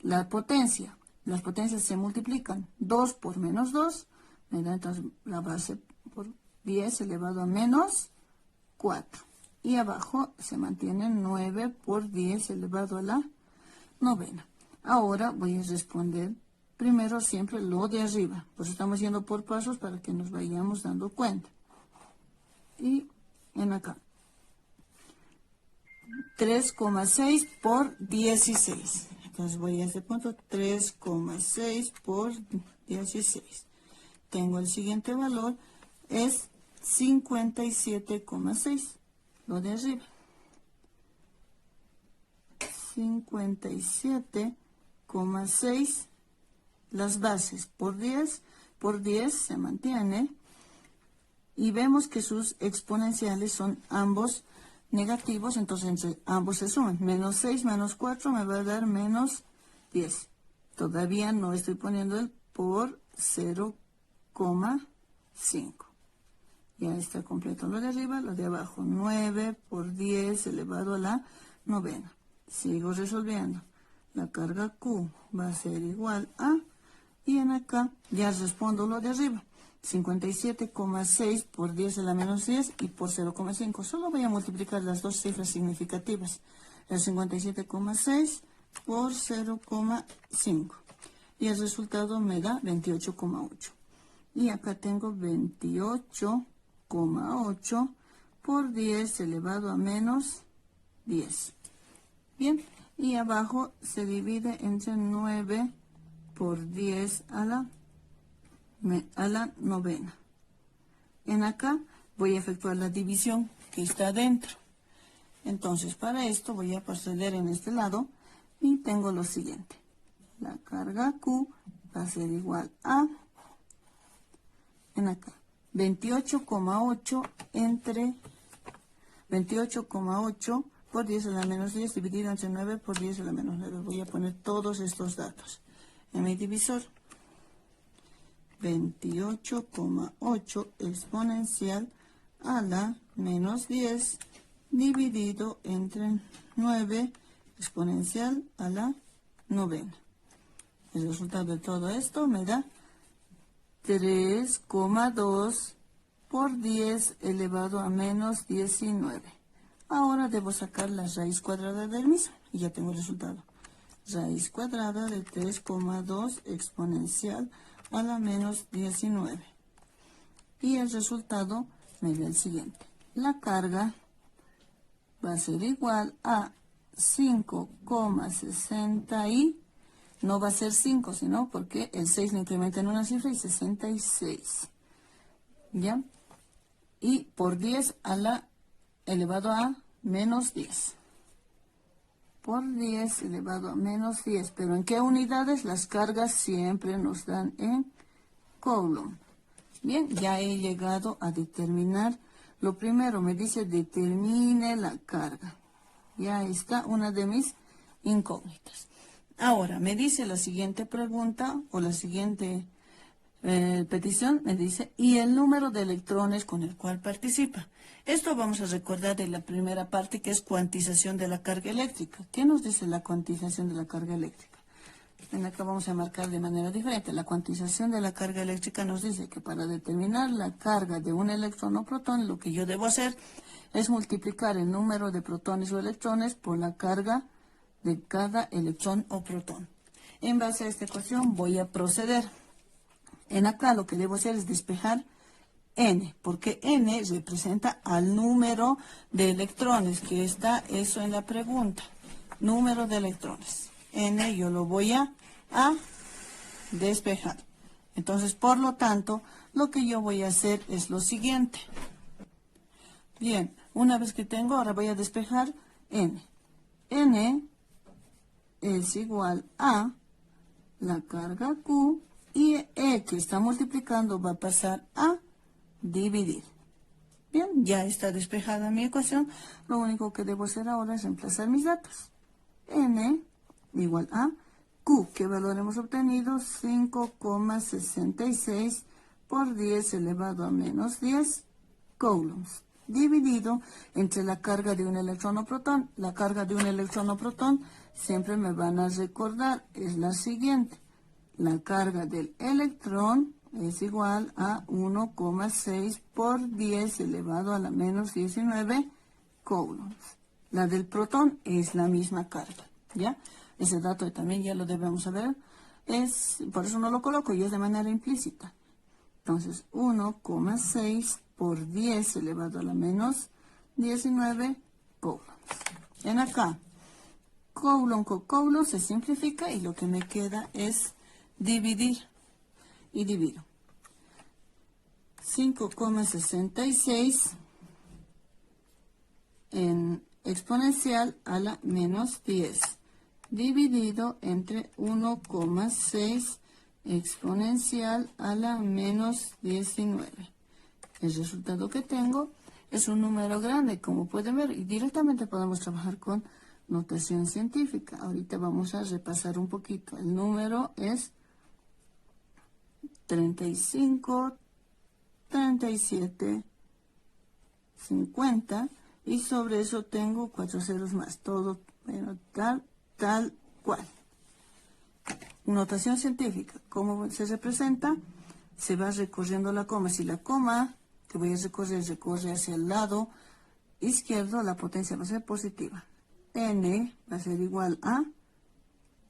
La potencia, las potencias se multiplican. 2 por menos 2 me da entonces la base por 10 elevado a menos 4. Y abajo se mantiene 9 por 10 elevado a la novena. Ahora voy a responder primero siempre lo de arriba. Pues estamos yendo por pasos para que nos vayamos dando cuenta. Y en acá. 3,6 por 16. Entonces voy a este punto, 3,6 por 16. Tengo el siguiente valor, es 57,6. Lo de arriba. 57,6. Las bases por 10 se mantiene. Y vemos que sus exponenciales son ambos negativos, entonces entre ambos se suman. Menos 6 menos 4 me va a dar menos 10. Todavía no estoy poniendo el por 0,5. Ya está completo lo de arriba, lo de abajo. 9 por 10 elevado a la novena. Sigo resolviendo. La carga Q va a ser igual a, y en acá ya respondo lo de arriba. 57,6 por 10 a la menos 10 y por 0,5. Solo voy a multiplicar las dos cifras significativas. El 57,6 por 0,5. Y el resultado me da 28,8. Y acá tengo 28,8 por 10 elevado a menos 10. Bien, y abajo se divide entre 9 por 10 a la novena. En acá voy a efectuar la división que está adentro. Entonces, para esto voy a proceder en este lado y tengo lo siguiente. La carga Q va a ser igual a, en acá, 28,8 entre 28,8 por 10 a la menos 10 dividido entre 9 por 10 a la menos 9. Voy a poner todos estos datos en mi divisor. 28,8 exponencial a la menos 10 dividido entre 9 exponencial a la novena. El resultado de todo esto me da 3,2 por 10 elevado a menos 19. Ahora debo sacar la raíz cuadrada del mismo y ya tengo el resultado. Raíz cuadrada de 3,2 exponencial a la menos 19. Y el resultado me da el siguiente. La carga va a ser igual a 5,60 y no va a ser 5, sino porque el 6 lo incrementa en una cifra y 66. ¿Ya? Y por 10 a la elevado a menos 10. Por 10 elevado a menos 10. ¿Pero en qué unidades? Las cargas siempre nos dan en Coulomb. Bien, ya he llegado a determinar. Lo primero me dice determine la carga. Ya está una de mis incógnitas. Ahora, me dice la siguiente pregunta o la siguiente petición, me dice, y el número de electrones con el cual participa. Esto vamos a recordar de la primera parte, que es cuantización de la carga eléctrica. ¿Qué nos dice la cuantización de la carga eléctrica? En acá vamos a marcar de manera diferente. La cuantización de la carga eléctrica nos dice que para determinar la carga de un electrón o protón, lo que yo debo hacer es multiplicar el número de protones o electrones por la carga de cada electrón o protón. En base a esta ecuación voy a proceder. En acá lo que debo hacer es despejar n, porque n representa al número de electrones, que está eso en la pregunta. Número de electrones. N yo lo voy a despejar. Entonces, por lo tanto, lo que yo voy a hacer es lo siguiente. Bien, una vez que tengo, ahora voy a despejar n. N es igual a la carga Q y E que está multiplicando va a pasar a dividir. Bien, ya está despejada mi ecuación. Lo único que debo hacer ahora es reemplazar mis datos. N igual a Q, ¿qué valor hemos obtenido? 5,66 por 10 elevado a menos 10 coulombs, dividido entre la carga de un electrón o protón. La carga de un electrón o protón, siempre me van a recordar, es la siguiente. La carga del electrón es igual a 1,6 por 10 elevado a la menos 19 coulombs. La del protón es la misma carga, ¿ya? Ese dato también ya lo debemos saber. Por eso no lo coloco y es de manera implícita. Entonces, 1,6 por 10 elevado a la menos 19 coulombs. En acá, coulomb con coulomb se simplifica y lo que me queda es dividir. Y divido. 5,66 en exponencial a la menos 10. Dividido entre 1,6 exponencial a la menos 19. El resultado que tengo es un número grande, como pueden ver, y directamente podemos trabajar con notación científica. Ahorita vamos a repasar un poquito. El número es 35, 37, 50, y sobre eso tengo 4 ceros más. Todo, bueno, tal cual. Notación científica, ¿cómo se representa? Se va recorriendo la coma. Si la coma que voy a recorrer recorre hacia el lado izquierdo, la potencia va a ser positiva. N va a ser igual a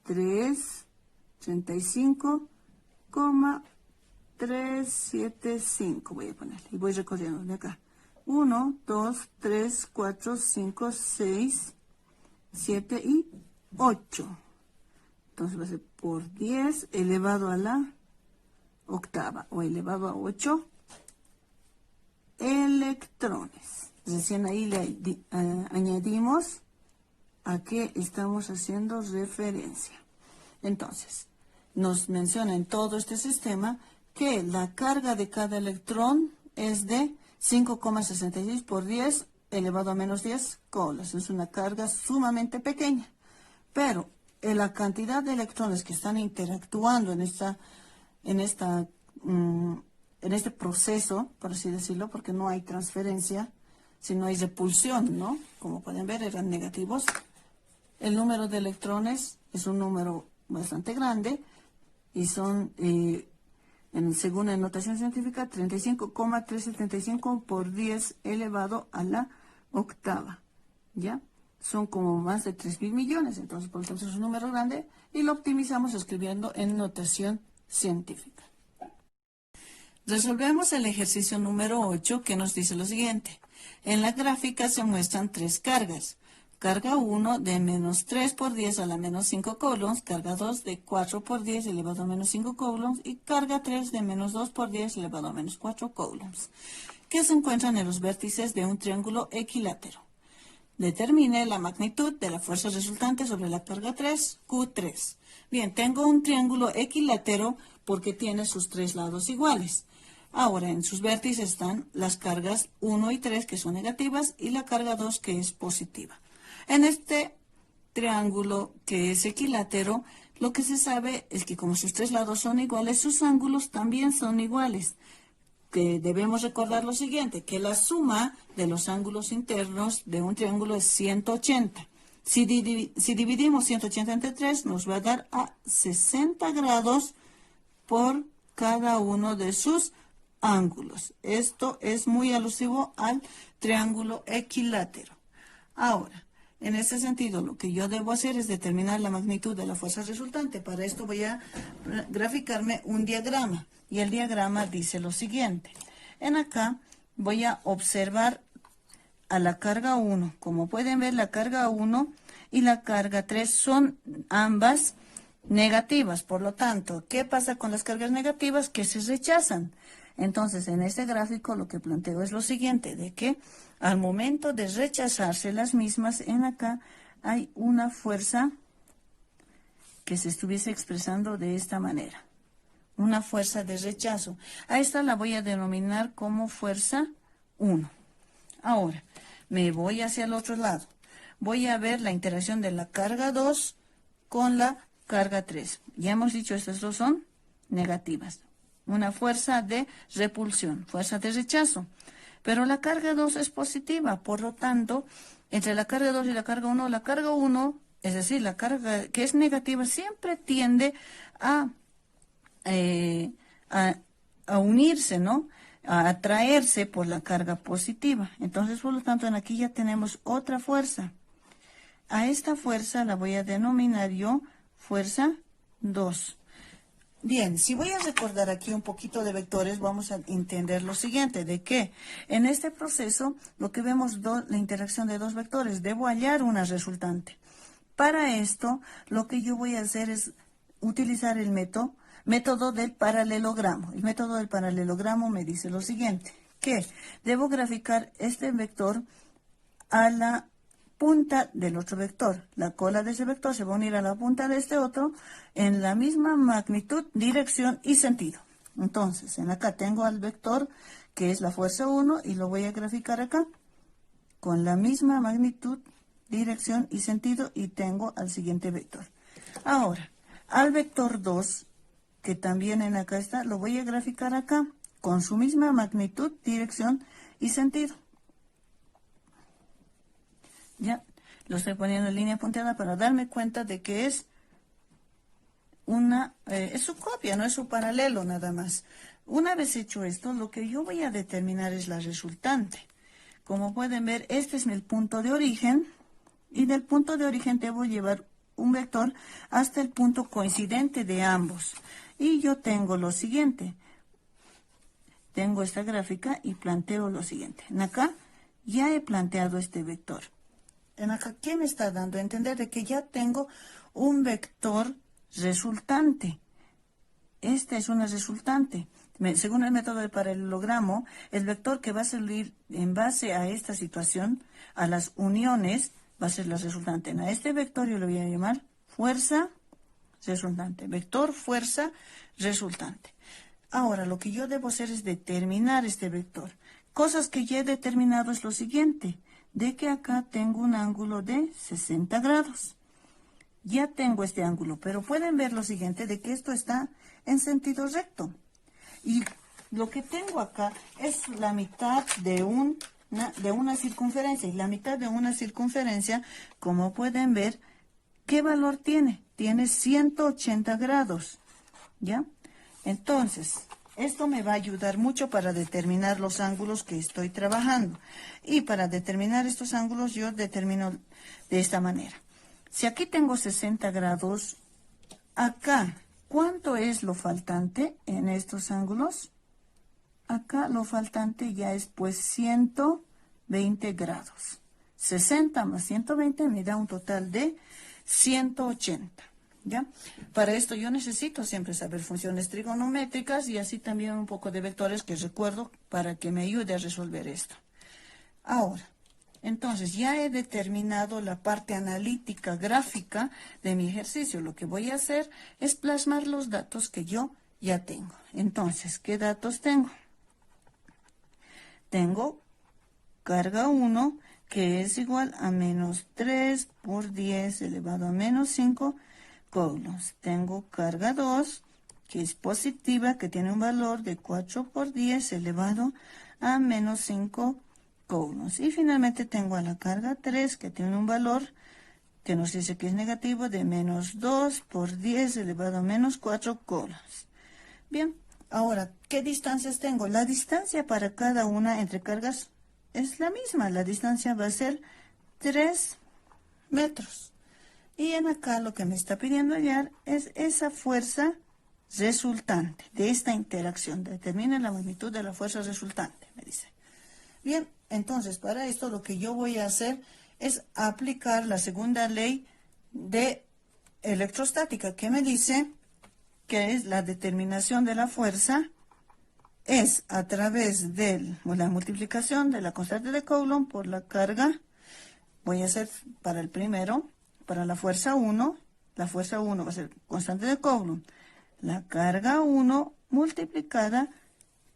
375,375. Voy a ponerle y voy recorriendo de acá. 1, 2, 3, 4, 5, 6, 7 y 8. Entonces va a ser por 10 elevado a la octava o elevado a 8 electrones. Recién ahí le añadimos a qué estamos haciendo referencia. Entonces, nos menciona en todo este sistema que la carga de cada electrón es de 5,66 por 10 elevado a menos 10 coulombs. Es una carga sumamente pequeña. Pero la cantidad de electrones que están interactuando en este proceso, por así decirlo, porque no hay transferencia, sino hay repulsión, ¿no? Como pueden ver, eran negativos. El número de electrones es un número bastante grande y son, según la notación científica, 35,375 por 10 elevado a la octava, ¿ya? Son como más de 3.000 millones, entonces por lo tanto es un número grande y lo optimizamos escribiendo en notación científica. Resolvemos el ejercicio número 8 que nos dice lo siguiente. En la gráfica se muestran tres cargas. Carga 1 de menos 3 por 10 a la menos 5 coulombs, carga 2 de 4 por 10 elevado a menos 5 coulombs y carga 3 de menos 2 por 10 elevado a menos 4 coulombs, que se encuentran en los vértices de un triángulo equilátero. Determine la magnitud de la fuerza resultante sobre la carga 3, Q3. Bien, tengo un triángulo equilátero porque tiene sus tres lados iguales. Ahora, en sus vértices están las cargas 1 y 3, que son negativas, y la carga 2, que es positiva. En este triángulo que es equilátero, lo que se sabe es que como sus tres lados son iguales, sus ángulos también son iguales. Que debemos recordar lo siguiente, que la suma de los ángulos internos de un triángulo es 180. Si dividimos 180 entre 3, nos va a dar a 60 grados por cada uno de sus ángulos. Esto es muy alusivo al triángulo equilátero. Ahora, en este sentido, lo que yo debo hacer es determinar la magnitud de la fuerza resultante. Para esto voy a graficarme un diagrama. Y el diagrama dice lo siguiente. En acá voy a observar a la carga 1. Como pueden ver, la carga 1 y la carga 3 son ambas negativas. Por lo tanto, ¿qué pasa con las cargas negativas? Que se rechazan. Entonces, en este gráfico lo que planteo es lo siguiente, de que al momento de rechazarse las mismas, en acá hay una fuerza que se estuviese expresando de esta manera. Una fuerza de rechazo. A esta la voy a denominar como fuerza 1. Ahora, me voy hacia el otro lado. Voy a ver la interacción de la carga 2 con la carga 3. Ya hemos dicho, estas dos son negativas. Una fuerza de repulsión, fuerza de rechazo. Pero la carga 2 es positiva, por lo tanto, entre la carga 2 y la carga 1, es decir, la carga que es negativa, siempre tiende a unirse, ¿no? A atraerse por la carga positiva. Entonces, por lo tanto, aquí ya tenemos otra fuerza. A esta fuerza la voy a denominar yo fuerza 2. Bien, si voy a recordar aquí un poquito de vectores, vamos a entender lo siguiente, de que en este proceso lo que vemos la interacción de dos vectores, debo hallar una resultante. Para esto, lo que yo voy a hacer es utilizar el método del paralelogramo. El método del paralelogramo me dice lo siguiente, que debo graficar este vector a la punta del otro vector. La cola de ese vector se va a unir a la punta de este otro en la misma magnitud, dirección y sentido. Entonces, acá tengo al vector que es la fuerza 1 y lo voy a graficar acá con la misma magnitud, dirección y sentido y tengo al siguiente vector. Ahora, al vector 2, que también acá está, lo voy a graficar acá con su misma magnitud, dirección y sentido. Ya, lo estoy poniendo en línea punteada para darme cuenta de que es es su copia, no es su paralelo nada más. Una vez hecho esto, lo que yo voy a determinar es la resultante. Como pueden ver, este es el punto de origen y del punto de origen debo llevar un vector hasta el punto coincidente de ambos. Y yo tengo lo siguiente. Tengo esta gráfica y planteo lo siguiente. En acá ya he planteado este vector. En acá, ¿qué me está dando a entender? De que ya tengo un vector resultante. Esta es una resultante. Según el método de paralelogramo, el vector que va a salir en base a esta situación, a las uniones, va a ser la resultante. A este vector yo le voy a llamar fuerza resultante. Vector fuerza resultante. Ahora, lo que yo debo hacer es determinar este vector. Cosas que ya he determinado es lo siguiente, de que acá tengo un ángulo de 60 grados. Ya tengo este ángulo, pero pueden ver lo siguiente, de que esto está en sentido recto. Y lo que tengo acá es la mitad de una circunferencia. Y la mitad de una circunferencia, como pueden ver, ¿qué valor tiene? Tiene 180 grados. ¿Ya? Entonces, esto me va a ayudar mucho para determinar los ángulos que estoy trabajando. Y para determinar estos ángulos, yo determino de esta manera. Si aquí tengo 60 grados, acá, ¿cuánto es lo faltante en estos ángulos? Acá lo faltante ya es pues 120 grados. 60 más 120 me da un total de 180. ¿Ya? Para esto yo necesito siempre saber funciones trigonométricas y así también un poco de vectores que recuerdo para que me ayude a resolver esto. Ahora, entonces ya he determinado la parte analítica gráfica de mi ejercicio. Lo que voy a hacer es plasmar los datos que yo ya tengo. Entonces, ¿qué datos tengo? Tengo carga 1, que es igual a menos 3 por 10 elevado a menos 5 coulombs. Tengo carga 2, que es positiva, que tiene un valor de 4 por 10 elevado a menos 5 coulombs. Y finalmente tengo a la carga 3, que tiene un valor que nos dice que es negativo, de menos 2 por 10 elevado a menos 4 coulombs. Bien, ahora, ¿qué distancias tengo? La distancia para cada una entre cargas es la misma. La distancia va a ser 3 metros. Y en acá lo que me está pidiendo hallar es esa fuerza resultante de esta interacción. Determina la magnitud de la fuerza resultante, me dice. Bien, entonces para esto lo que yo voy a hacer es aplicar la segunda ley de electrostática, que me dice que es la determinación de la fuerza es a través de la multiplicación de la constante de Coulomb por la carga. Voy a hacer para el primero, para la fuerza 1 va a ser constante de Coulomb, la carga 1 multiplicada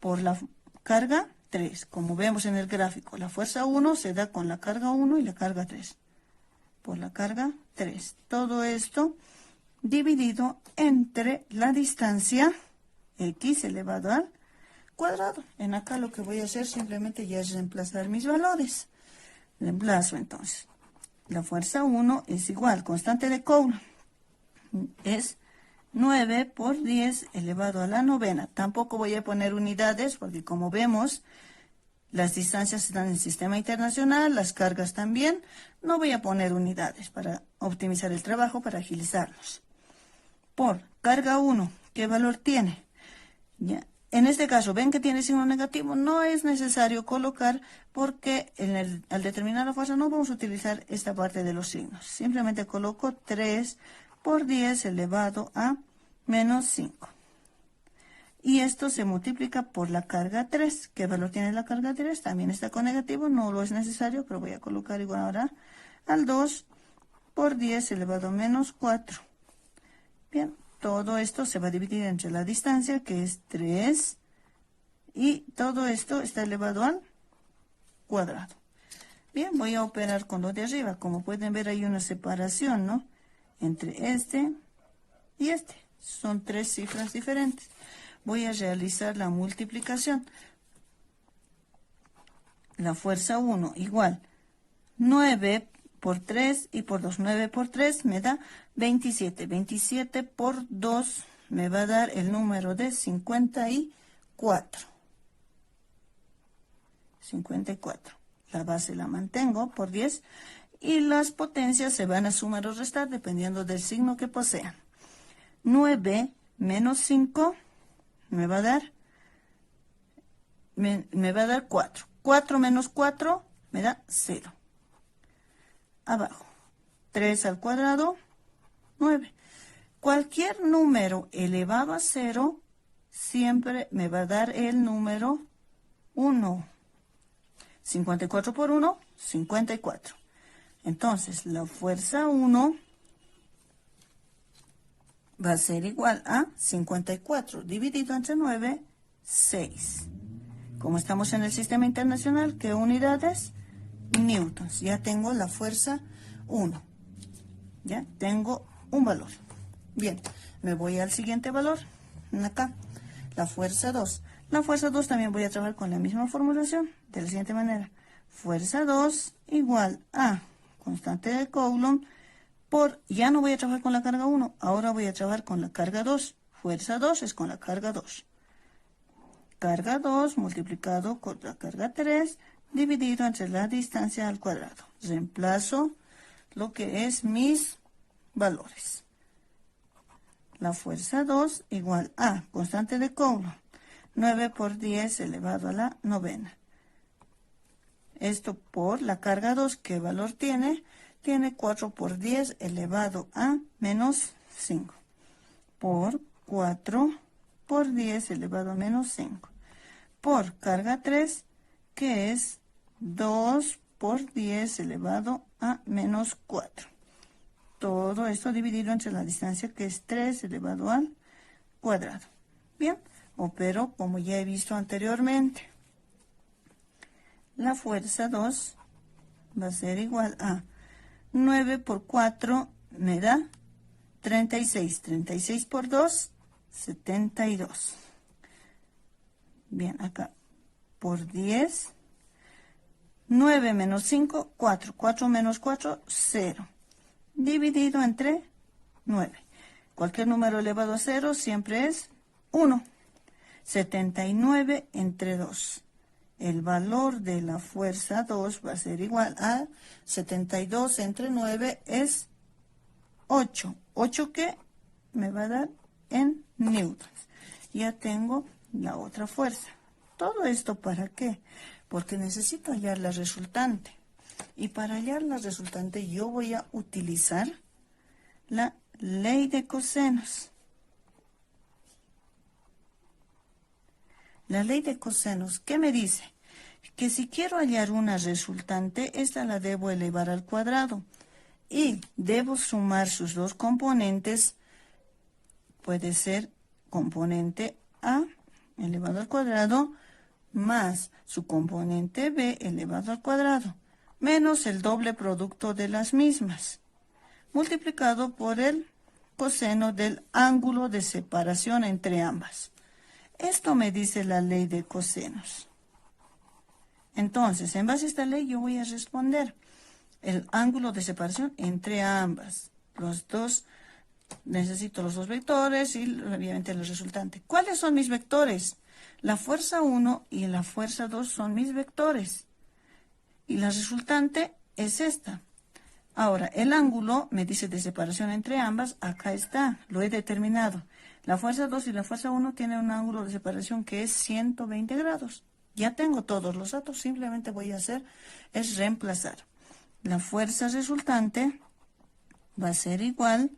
por la carga 3. Como vemos en el gráfico, la fuerza 1 se da con la carga 1 y la carga 3. Por la carga 3. Todo esto dividido entre la distancia x elevado al cuadrado. En acá lo que voy a hacer simplemente ya es reemplazar mis valores. Reemplazo entonces. La fuerza 1 es igual, constante de Coulomb, es 9 por 10 elevado a la novena. Tampoco voy a poner unidades porque como vemos, las distancias están en el sistema internacional, las cargas también. No voy a poner unidades para optimizar el trabajo, para agilizarlos. Por carga 1, ¿qué valor tiene? Ya. En este caso, ven que tiene signo negativo, no es necesario colocar porque al determinar la fuerza no vamos a utilizar esta parte de los signos. Simplemente coloco 3 por 10 elevado a menos 5. Y esto se multiplica por la carga 3. ¿Qué valor tiene la carga 3? También está con negativo, no lo es necesario, pero voy a colocar igual ahora al 2 por 10 elevado a menos 4. Bien, todo esto se va a dividir entre la distancia, que es 3, y todo esto está elevado al cuadrado. Bien, voy a operar con lo de arriba. Como pueden ver, hay una separación, ¿no? Entre este y este. Son 3 cifras diferentes. Voy a realizar la multiplicación. La fuerza 1 igual 9 por 3 y por 2. 9 por 3 me da 27. 27 por 2 me va a dar el número de 54. 54. La base la mantengo por 10 y las potencias se van a sumar o restar dependiendo del signo que posean. 9 menos 5 me va a dar 4. 4 menos 4 me da 0. Abajo, 3 al cuadrado, 9. Cualquier número elevado a 0 siempre me va a dar el número 1. 54 por 1, 54. Entonces, la fuerza 1 va a ser igual a 54 dividido entre 9, 6. Como estamos en el sistema internacional, ¿qué unidades? Newtons. Ya tengo la fuerza 1. Ya tengo un valor. Bien, me voy al siguiente valor. Acá, la fuerza 2. La fuerza 2 también voy a trabajar con la misma formulación, de la siguiente manera. Fuerza 2 igual a constante de Coulomb por, ya no voy a trabajar con la carga 1, ahora voy a trabajar con la carga 2. Fuerza 2 es con la carga 2. Carga 2 multiplicado con la carga 3 dividido entre la distancia al cuadrado. Reemplazo lo que es mis valores. La fuerza 2 igual a constante de Coulomb, 9 por 10 elevado a la novena. Esto por la carga 2, ¿qué valor tiene? Tiene 4 por 10 elevado a menos 5. Por 4 por 10 elevado a menos 5. Por carga 3, que es 2 por 10 elevado a menos 4. Todo esto dividido entre la distancia, que es 3 elevado al cuadrado. Bien, opero como ya he visto anteriormente. La fuerza 2 va a ser igual a 9 por 4 me da 36. 36 por 2, 72. Bien, acá por 10. 9 menos 5, 4. 4 menos 4, 0. Dividido entre 9. Cualquier número elevado a 0 siempre es 1. 79 entre 2. El valor de la fuerza 2 va a ser igual a 72 entre 9 es 8. 8 que me va a dar en newtons. Ya tengo la otra fuerza. ¿Todo esto para qué? Porque necesito hallar la resultante. Y para hallar la resultante yo voy a utilizar la ley de cosenos. La ley de cosenos, ¿qué me dice? Que si quiero hallar una resultante, esta la debo elevar al cuadrado. Y debo sumar sus dos componentes. Puede ser componente A elevado al cuadrado más su componente B elevado al cuadrado, menos el doble producto de las mismas, multiplicado por el coseno del ángulo de separación entre ambas. Esto me dice la ley de cosenos. Entonces, en base a esta ley, yo voy a responder el ángulo de separación entre ambas. Los dos, necesito los dos vectores y obviamente el resultante. ¿Cuáles son mis vectores? La fuerza 1 y la fuerza 2 son mis vectores. Y la resultante es esta. Ahora, el ángulo me dice de separación entre ambas, acá está, lo he determinado. La fuerza 2 y la fuerza 1 tienen un ángulo de separación que es 120 grados. Ya tengo todos los datos, simplemente voy a hacer es reemplazar. La fuerza resultante va a ser igual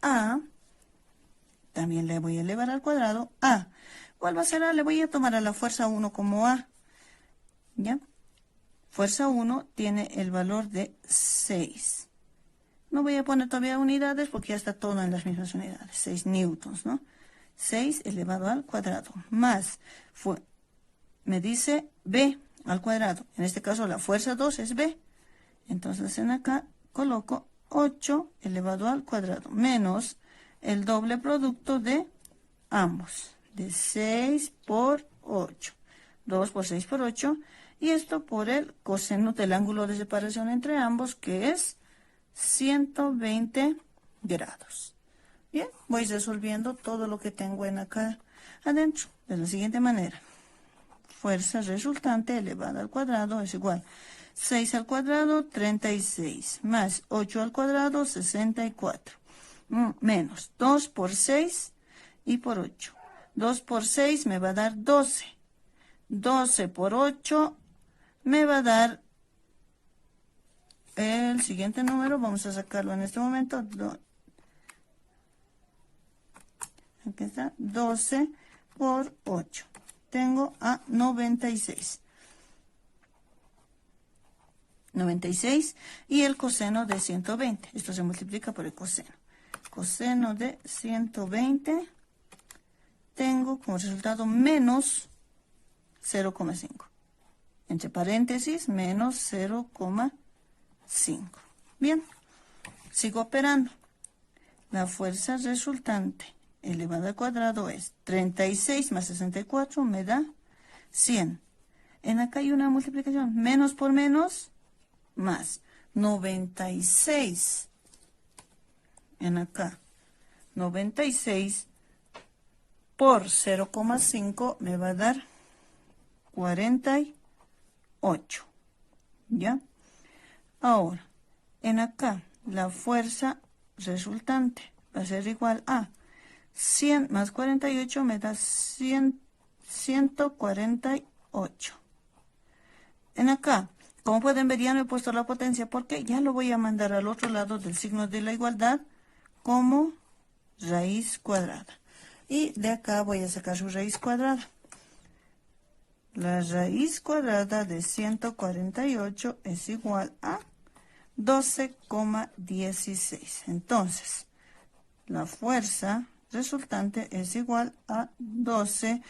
a, también le voy a elevar al cuadrado, a. ¿Cuál va a ser A? Le voy a tomar a la fuerza 1 como A. ¿Ya? Fuerza 1 tiene el valor de 6. No voy a poner todavía unidades porque ya está todo en las mismas unidades. 6 newtons, ¿no? 6 elevado al cuadrado. Más, me dice B al cuadrado. En este caso la fuerza 2 es B. Entonces en acá coloco 8 elevado al cuadrado. Menos el doble producto de ambos. De 6 por 8. 2 por 6 por 8. Y esto por el coseno del ángulo de separación entre ambos, que es 120 grados. Bien, voy resolviendo todo lo que tengo en acá adentro de la siguiente manera. Fuerza resultante elevada al cuadrado es igual 6 al cuadrado, 36, más 8 al cuadrado, 64, menos 2 por 6 y por 8. 2 por 6 me va a dar 12. 12 por 8 me va a dar el siguiente número. Vamos a sacarlo en este momento. Aquí está, 12 por 8. Tengo a 96. 96 y el coseno de 120. Esto se multiplica por el coseno. coseno de 120, tengo como resultado menos 0,5. Entre paréntesis, menos 0,5. Bien, sigo operando. La fuerza resultante elevada al cuadrado es 36 más 64 me da 100. En acá hay una multiplicación. Menos por menos, más. 96. En acá. 96 por 0,5 me va a dar 48. ¿Ya? Ahora, en acá, la fuerza resultante va a ser igual a 100 más 48 me da 148. En acá, como pueden ver, ya no he puesto la potencia porque ya lo voy a mandar al otro lado del signo de la igualdad como raíz cuadrada. Y de acá voy a sacar su raíz cuadrada. La raíz cuadrada de 148 es igual a 12,16. Entonces, la fuerza resultante es igual a 12,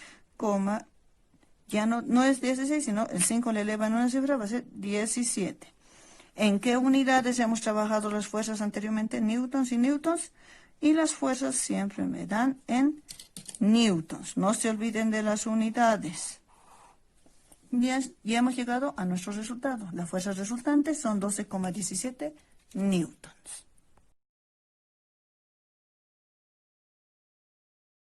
ya no es 16, sino el 5 le elevan una cifra, va a ser 17. ¿En qué unidades hemos trabajado las fuerzas anteriormente? Newtons y newtons. Y las fuerzas siempre me dan en newtons. No se olviden de las unidades. Ya hemos llegado a nuestro resultado. Las fuerzas resultantes son 12,17 newtons.